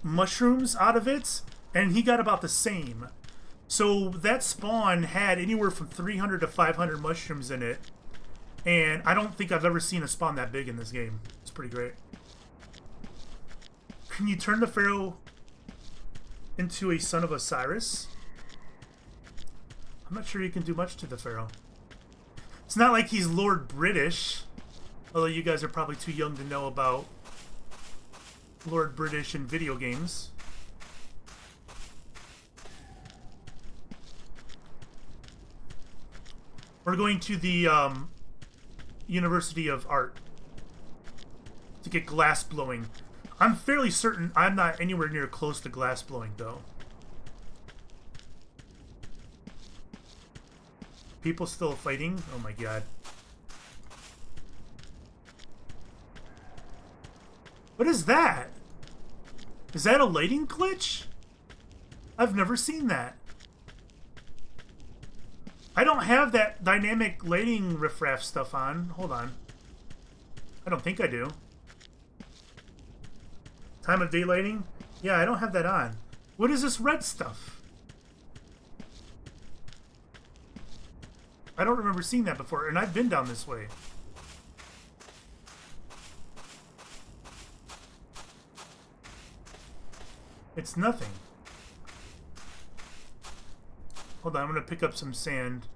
mushrooms out of it, and he got about the same. So that spawn had anywhere from 300 to 500 mushrooms in it, and I don't think I've ever seen a spawn that big in this game. It's pretty great. Can you turn the pharaoh into a son of Osiris? I'm not sure you can do much to the pharaoh. It's not like he's Lord British, although you guys are probably too young to know about Lord British in video games. We're going to the University of Art to get glass blowing. I'm fairly certain I'm not anywhere near close to glass blowing, though. People still fighting? Oh my god. What is that? Is that a lighting glitch? I've never seen that. I don't have that dynamic lighting riffraff stuff on. Hold on. I don't think I do. Time of day lighting? Yeah, I don't have that on. What is this red stuff? I don't remember seeing that before, and I've been down this way. It's nothing. Hold on, I'm gonna pick up some sand.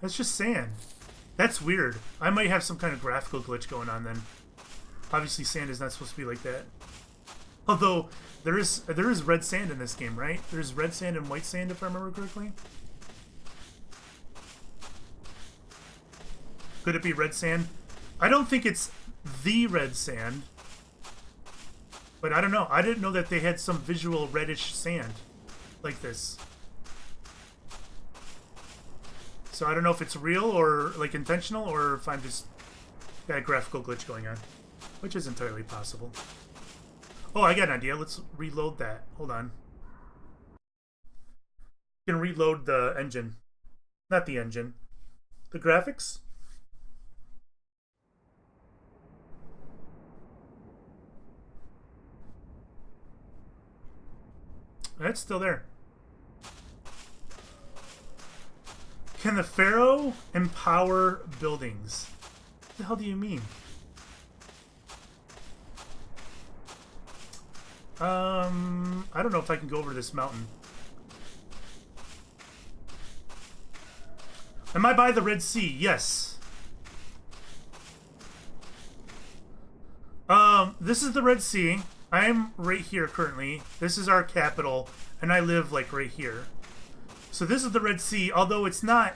That's just sand. That's weird. I might have some kind of graphical glitch going on then. Obviously sand is not supposed to be like that. Although, there is red sand in this game, right? There's red sand and white sand, if I remember correctly. Could it be red sand? I don't think it's the red sand. But I don't know. I didn't know that they had some visual reddish sand like this. So I don't know if it's real or like intentional or if I'm just got a graphical glitch going on. Which is entirely possible. Oh, I got an idea. Let's reload that. Hold on. You can reload the engine. Not the engine. The graphics? It's still there. Can the Pharaoh empower buildings? What the hell do you mean? I don't know if I can go over this mountain. Am I by the Red Sea? Yes. This is the Red Sea. I am right here currently. This is our capital, and I live like right here. So this is the Red Sea, although it's not...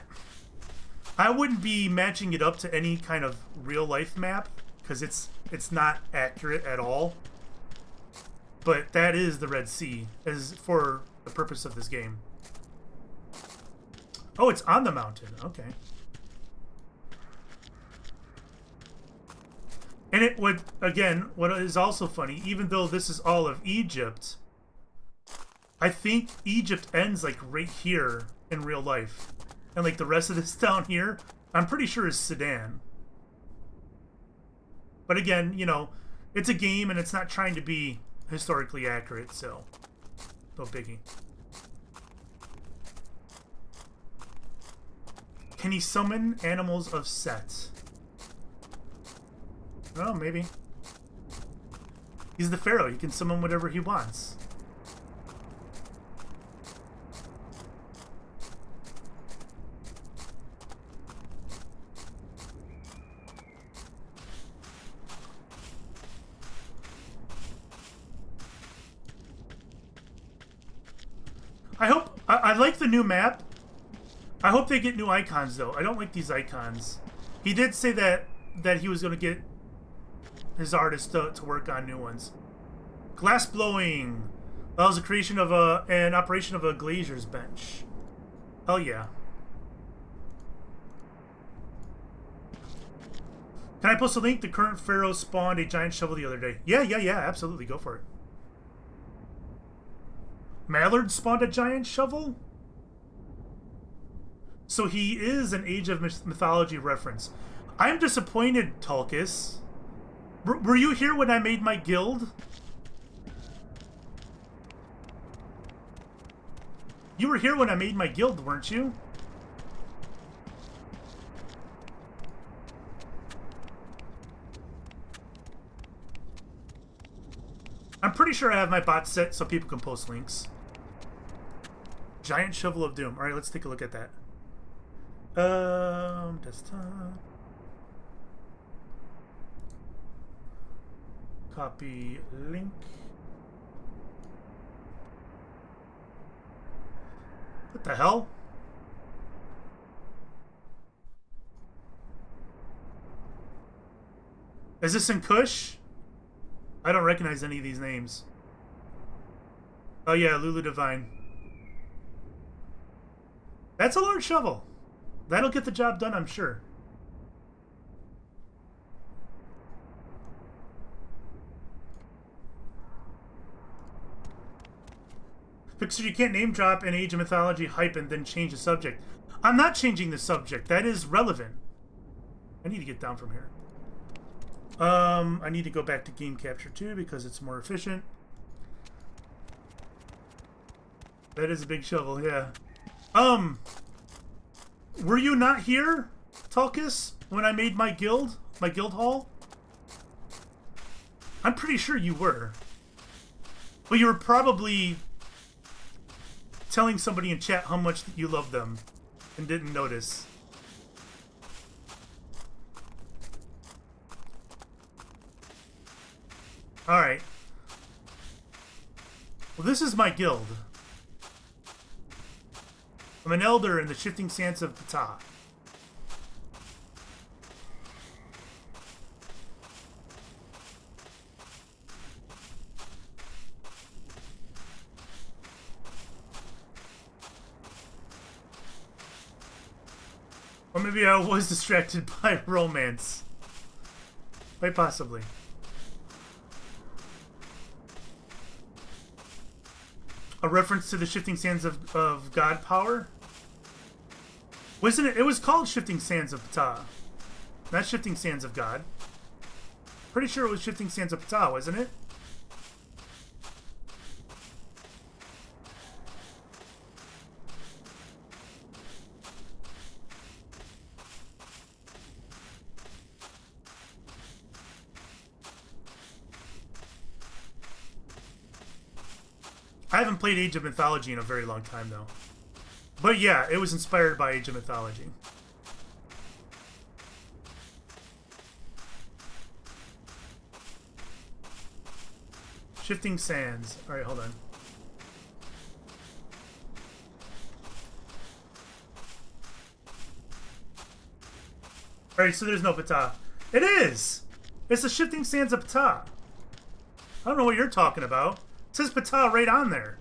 I wouldn't be matching it up to any kind of real-life map, because it's not accurate at all. But that is the Red Sea, as for the purpose of this game. Oh, it's on the mountain. Okay. And it would, again, what is also funny, even though this is all of Egypt, I think Egypt ends like right here in real life. And like the rest of this down here, I'm pretty sure is Sudan. But again, you know, it's a game and it's not trying to be historically accurate, so no biggie. Can he summon animals of Set? Oh, maybe. He's the Pharaoh. He can summon whatever he wants. I like the new map. I hope they get new icons, though. I don't like these icons. He did say that he was going to get his artist to work on new ones. Glass blowing. That was the creation of an operation of a glazier's bench. Hell yeah. Can I post a link? The current Pharaoh spawned a giant shovel the other day. Yeah, absolutely. Go for it. Mallard spawned a giant shovel? So he is an Age of Mythology reference. I'm disappointed, Tulkus. Were you here when I made my guild? You were here when I made my guild, weren't you? I'm pretty sure I have my bot set so people can post links. Giant Shovel of Doom. Alright, let's take a look at that. Desktop. Copy link. What the hell? Is this in Kush? I don't recognize any of these names. Oh yeah, Lulu Divine. That's a large shovel. That'll get the job done, I'm sure. Fixer, you can't name drop an Age of Mythology hype and then change the subject. I'm not changing the subject. That is relevant. I need to get down from here. I need to go back to game capture 2 because it's more efficient. That is a big shovel, yeah. Were you not here, Tulkus, when I made my guild hall? I'm pretty sure you were. But you were probably telling somebody in chat how much you love them and didn't notice. Alright. Well, this is my guild. I'm an elder in the Shifting Sands of Ptah. Or maybe I was distracted by romance. Quite possibly. A reference to the Shifting Sands of God power? Wasn't it? It was called Shifting Sands of Ptah. Not Shifting Sands of God. Pretty sure it was Shifting Sands of Ptah, wasn't it? I haven't played Age of Mythology in a very long time, though. But yeah, it was inspired by Age of Mythology. Shifting Sands. Alright, hold on. Alright, so there's no Ptah. It is! It's the Shifting Sands of Ptah. I don't know what you're talking about. It says Ptah right on there.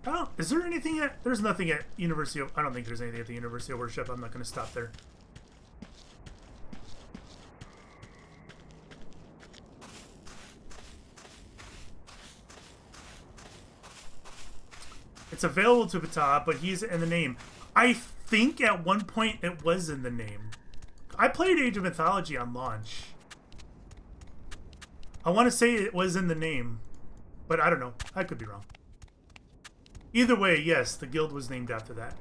Oh, is there anything at... There's nothing at University of... I don't think there's anything at the University of Worship. I'm not going to stop there. It's available to Ptah, but he's in the name. I think at one point it was in the name. I played Age of Mythology on launch. I want to say it was in the name, but I don't know. I could be wrong. Either way, yes, the guild was named after that.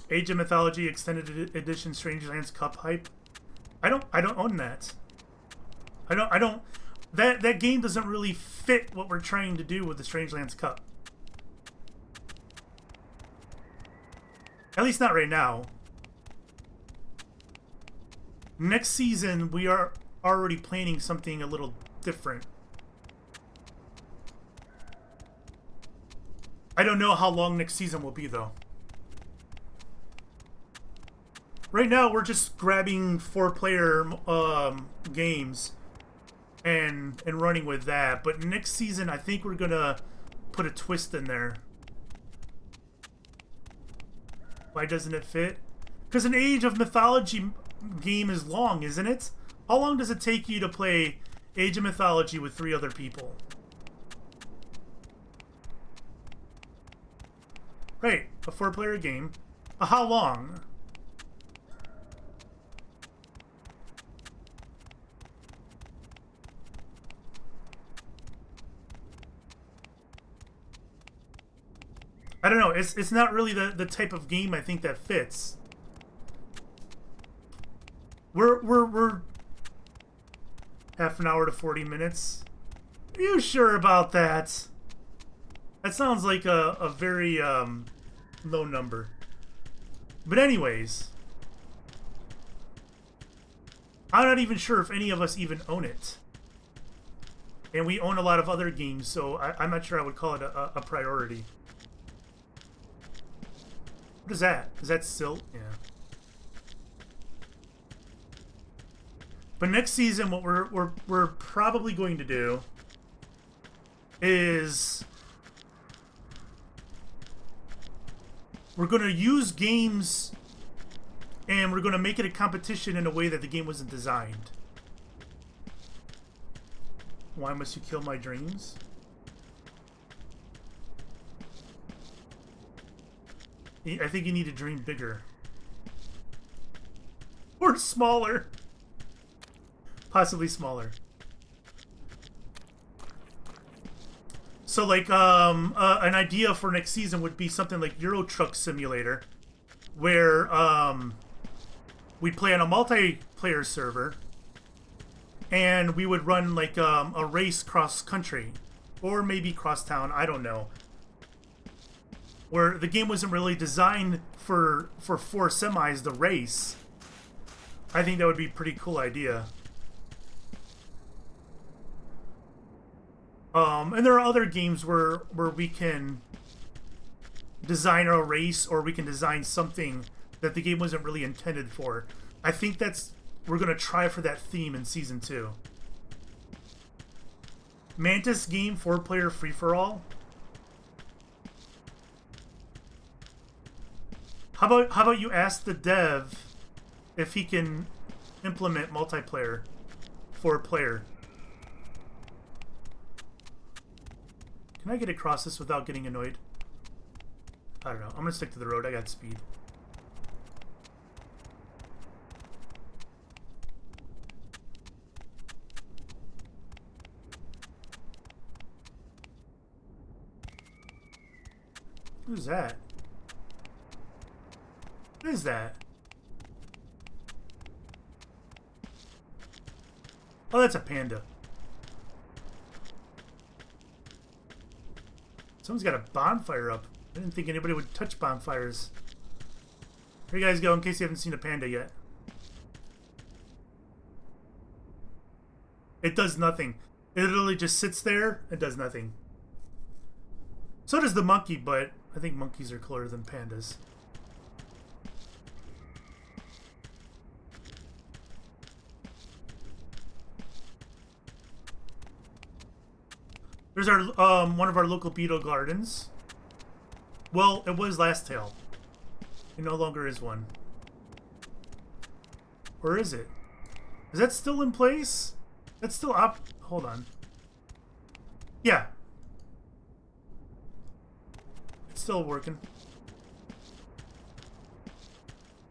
Age of Mythology Extended Edition Strangelands Cup hype. I don't own that. I don't that game doesn't really fit what we're trying to do with the Strangelands Cup. At least not right now. Next season, we are already planning something a little different. I don't know how long next season will be, though. Right now, we're just grabbing 4-player games and running with that. But next season, I think we're gonna put a twist in there. Why doesn't it fit? Because an Age of Mythology game is long, isn't it? How long does it take you to play Age of Mythology with 3 other people? Right, a 4-player game. How long? I don't know. It's not really the type of game I think that fits. We're half an hour to 40 minutes. Are you sure about that? That sounds like a very low number. But anyways, I'm not even sure if any of us even own it. And we own a lot of other games, so I'm not sure I would call it a priority. What is that? Is that silt? Yeah. But next season, what we're probably going to do is we're going to use games and we're going to make it a competition in a way that the game wasn't designed. Why must you kill my dreams? I think you need to dream bigger. Or smaller. Possibly smaller. So like an idea for next season would be something like Euro Truck Simulator, where we'd play on a multiplayer server and we would run like a race cross country or maybe cross town, I don't know, where the game wasn't really designed for 4 semis the race. I think that would be a pretty cool idea. And there are other games where we can design a race or we can design something that the game wasn't really intended for. I think we're going to try for that theme in Season 2. Mantis game 4-player free-for-all. How about you ask the dev if he can implement multiplayer 4-player? Can I get across this without getting annoyed? I don't know. I'm gonna stick to the road. I got speed. Who's that? What is that? Oh, that's a panda. Someone's got a bonfire up. I didn't think anybody would touch bonfires. Here you guys go, in case you haven't seen a panda yet. It does nothing. It literally just sits there and does nothing. So does the monkey, but I think monkeys are cooler than pandas. There's our one of our local beetle gardens. Well, it was Last Tail. It no longer is one. Or is it? Is that still in place? That's still up. Hold on. Yeah. It's still working.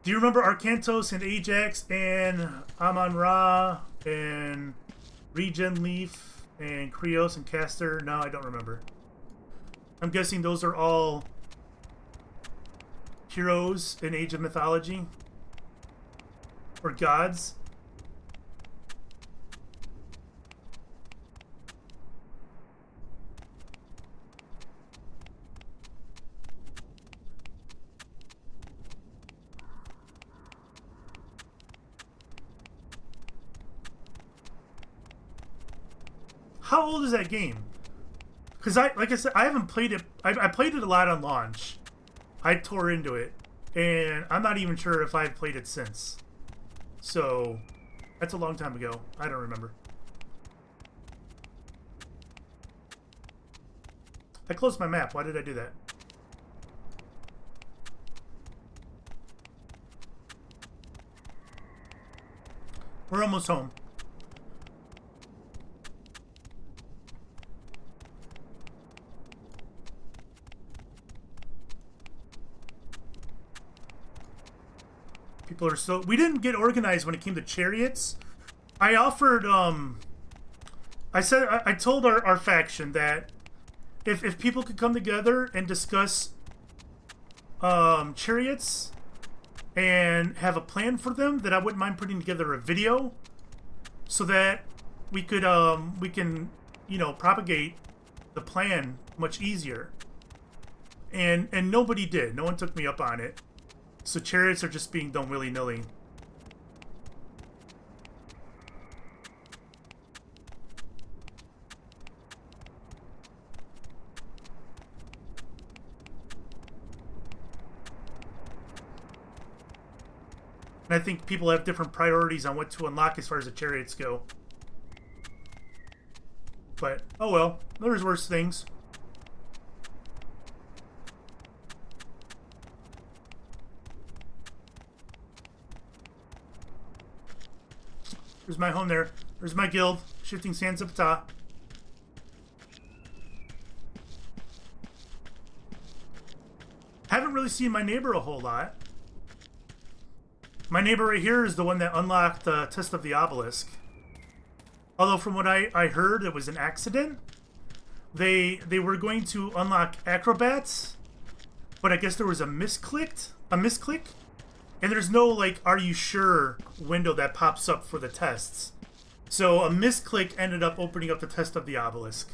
Do you remember Arcantos and Ajax and Amon-Ra and Regen Leaf and Krios and Caster? No, I don't remember. I'm guessing those are all heroes in Age of Mythology. Or gods. How old is that game? Because like I said, I haven't played it. I played it a lot on launch. I tore into it, and I'm not even sure if I've played it since. So, that's a long time ago. I don't remember. I closed my map. Why did I do that? We're almost home. People are so... We didn't get organized when it came to chariots. I offered, I told our faction that if people could come together and discuss chariots and have a plan for them, that I wouldn't mind putting together a video so that we could we can, you know, propagate the plan much easier. And nobody did. No one took me up on it. So chariots are just being done willy-nilly. And I think people have different priorities on what to unlock as far as the chariots go. But, oh well, there's worse things. There's my home there. There's my guild. Shifting Sands up top. Haven't really seen my neighbor a whole lot. My neighbor right here is the one that unlocked the Test of the Obelisk. Although from what I heard, it was an accident. They were going to unlock acrobats, but I guess there was a misclick, and there's no like "Are you sure?" window that pops up for the tests. So a misclick ended up opening up the Test of the Obelisk.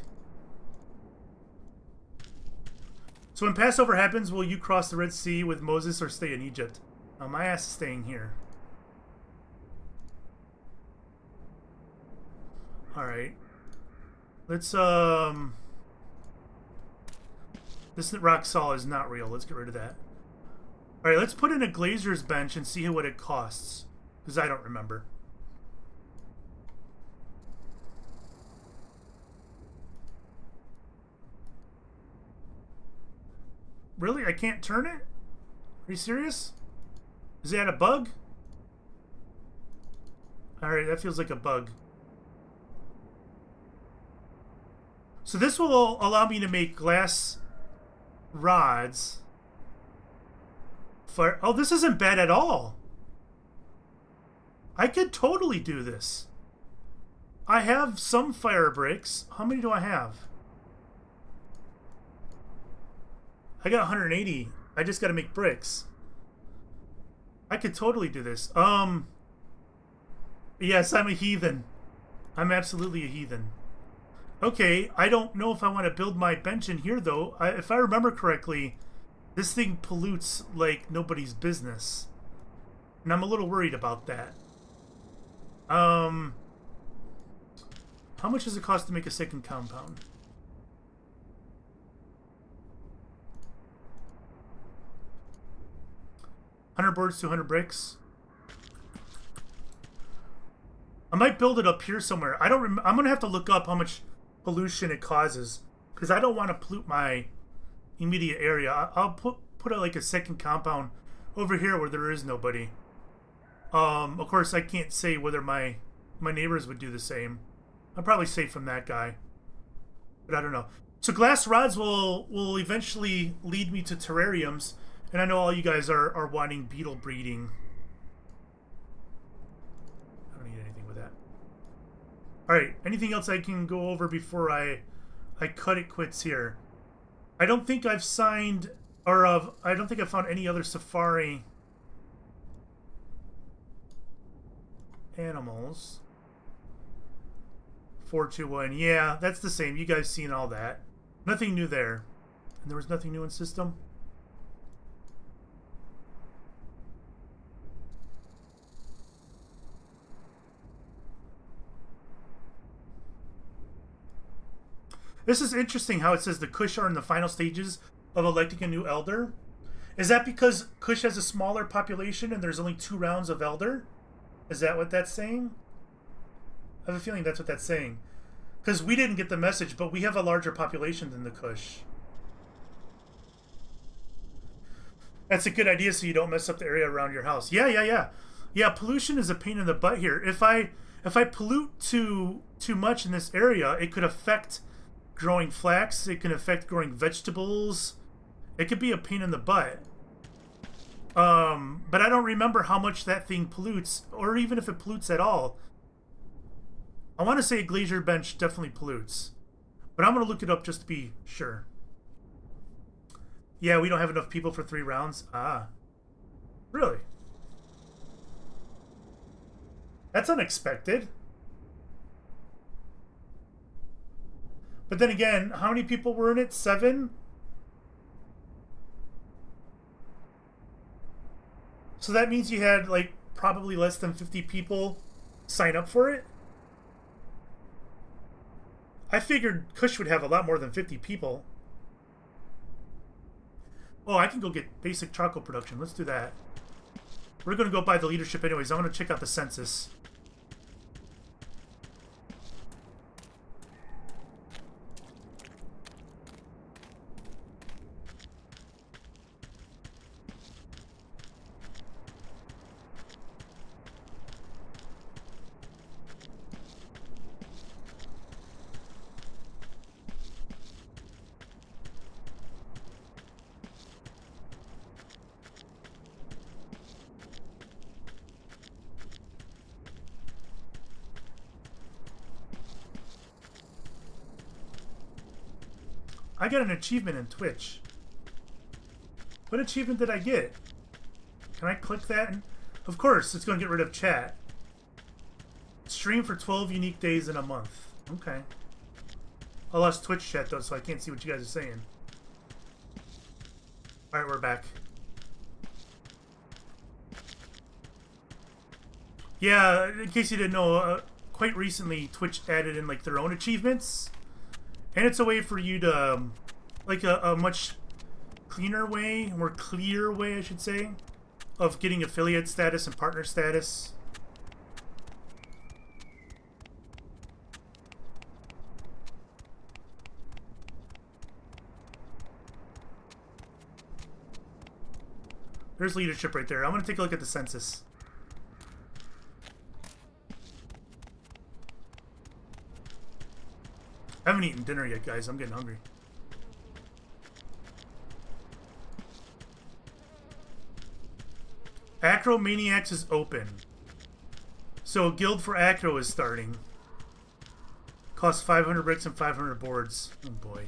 So when Passover happens, will you cross the Red Sea with Moses or stay in Egypt? My ass is staying here. Alright. Let's, this rock saw is not real. Let's get rid of that. Alright, let's put in a glazier's bench and see what it costs. Because I don't remember. Really? I can't turn it? Are you serious? Is that a bug? Alright, that feels like a bug. So this will allow me to make glass rods. For, oh, this isn't bad at all. I could totally do this. I have some fire bricks. How many do I have? I got 180. I just got to make bricks. I could totally do this. Yes, I'm a heathen. I'm absolutely a heathen. Okay, I don't know if I want to build my bench in here, though. If I remember correctly, this thing pollutes like nobody's business. And I'm a little worried about that. How much does it cost to make a second compound? $100 boards, 200 bricks. I might build it up here somewhere. I don't. I'm gonna have to look up how much pollution it causes because I don't want to pollute my immediate area. I'll put out like a second compound over here where there is nobody. Of course, I can't say whether my neighbors would do the same. I'm probably safe from that guy, but I don't know. So glass rods will eventually lead me to terrariums. And I know all you guys are wanting beetle breeding. I don't need anything with that. Alright, anything else I can go over before I cut it quits here? I don't think I've signed, or I don't think I've found any other safari animals. 421, yeah, that's the same. You guys seen all that. Nothing new there. And there was nothing new in system? This is interesting how it says the Kush are in the final stages of electing a new elder. Is that because Kush has a smaller population and there's only 2 rounds of elder? Is that what that's saying? I have a feeling that's what that's saying. Because we didn't get the message, but we have a larger population than the Kush. That's a good idea so you don't mess up the area around your house. Yeah, pollution is a pain in the butt here. If I pollute too much in this area, it could affect growing flax, it can affect growing vegetables. It could be a pain in the butt. But I don't remember how much that thing pollutes, or even if it pollutes at all. I want to say a glacier bench definitely pollutes. But I'm going to look it up just to be sure. Yeah, we don't have enough people for 3 rounds. Ah. Really? That's unexpected. But then again, how many people were in it? 7? So that means you had, like, probably less than 50 people sign up for it? I figured Kush would have a lot more than 50 people. Oh, I can go get basic charcoal production. Let's do that. We're going to go by the leadership anyways. I'm going to check out the census. I got an achievement in Twitch. What achievement did I get? Can I click that? And of course, it's going to get rid of chat. Stream for 12 unique days in a month. Okay. I lost Twitch chat though, so I can't see what you guys are saying. Alright, we're back. Yeah, in case you didn't know, quite recently Twitch added in like their own achievements. And it's a way for you to, like a much cleaner way, more clear way I should say, of getting affiliate status and partner status. There's leadership right there. I'm going to take a look at the census. I haven't eaten dinner yet, guys. I'm getting hungry. Acro Maniacs is open. So a guild for Acro is starting. Costs 500 bricks and 500 boards. Oh boy.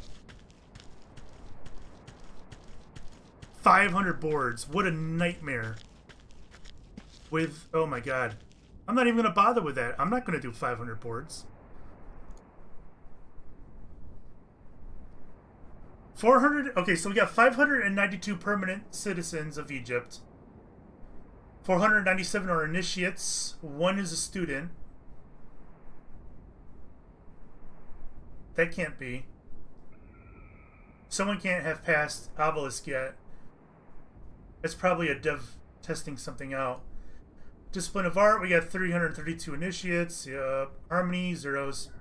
500 boards. What a nightmare. With, oh my god. I'm not even going to bother with that. I'm not going to do 500 boards. 400, okay, so we got 592 permanent citizens of Egypt. 497 are initiates. 1 is a student. That can't be. Someone can't have passed Obelisk yet. It's probably a dev testing something out. Discipline of Art, we got 332 initiates. Harmony, zeros.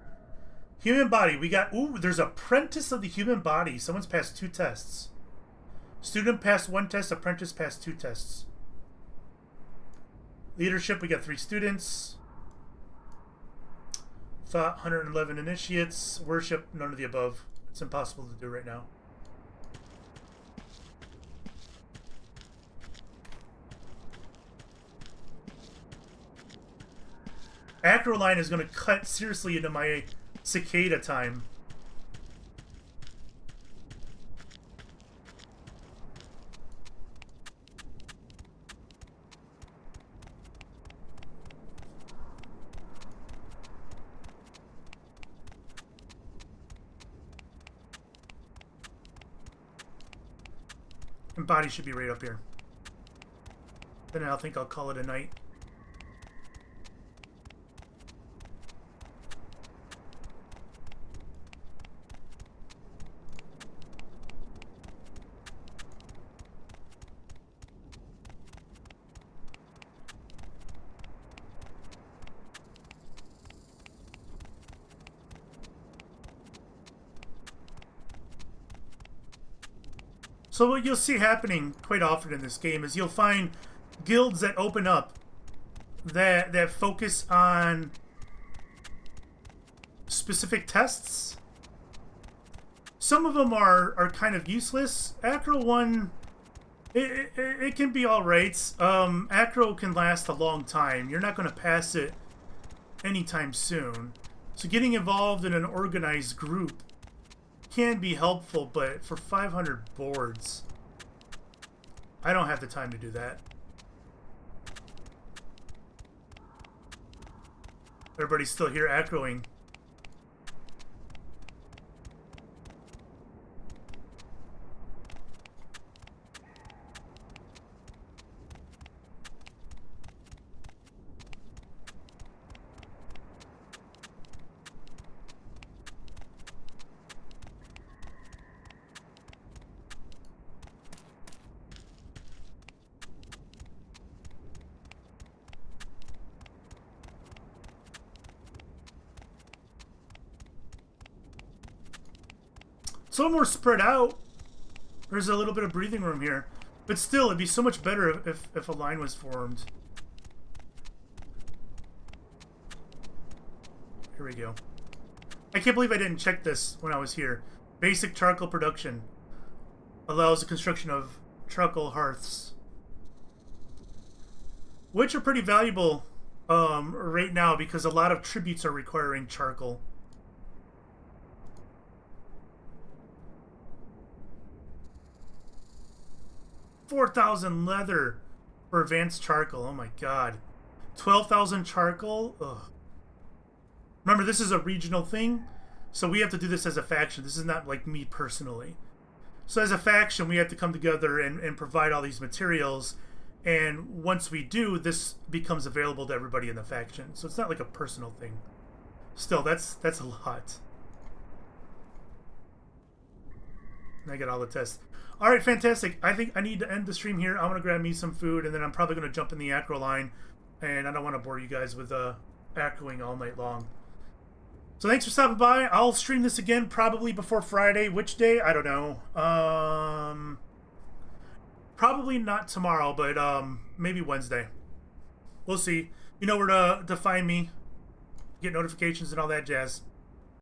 Human body, we got, ooh, there's Apprentice of the Human Body. Someone's passed 2 tests. Student passed 1 test, apprentice passed 2 tests. Leadership, we got 3 students. Thought, 111 initiates. Worship, none of the above. It's impossible to do right now. Acroline is going to cut seriously into my cicada time. And body should be right up here. Then I think I'll call it a night. So what you'll see happening quite often in this game is you'll find guilds that open up that focus on specific tests. Some of them are kind of useless. Acro 1, it can be alright. Acro can last a long time. You're not going to pass it anytime soon. So getting involved in an organized group can be helpful, but for 500 boards, I don't have the time to do that. Everybody's still here acroing. It's a little more spread out. There's a little bit of breathing room here. But still, it'd be so much better if a line was formed. Here we go. I can't believe I didn't check this when I was here. Basic charcoal production allows the construction of charcoal hearths, which are pretty valuable right now because a lot of tributes are requiring charcoal. $4,000 leather for advanced charcoal. Oh my god. 12,000 charcoal? Ugh. Remember, this is a regional thing, so we have to do this as a faction. This is not like me personally. So as a faction, we have to come together and provide all these materials, and once we do, this becomes available to everybody in the faction. So it's not like a personal thing. Still, that's a lot. And I got all the tests. All right, fantastic. I think I need to end the stream here. I'm going to grab me some food, and then I'm probably going to jump in the acro line, and I don't want to bore you guys with acroing all night long. So thanks for stopping by. I'll stream this again probably before Friday. Which day? I don't know. Probably not tomorrow, but maybe Wednesday. We'll see. You know where to find me. Get notifications and all that jazz.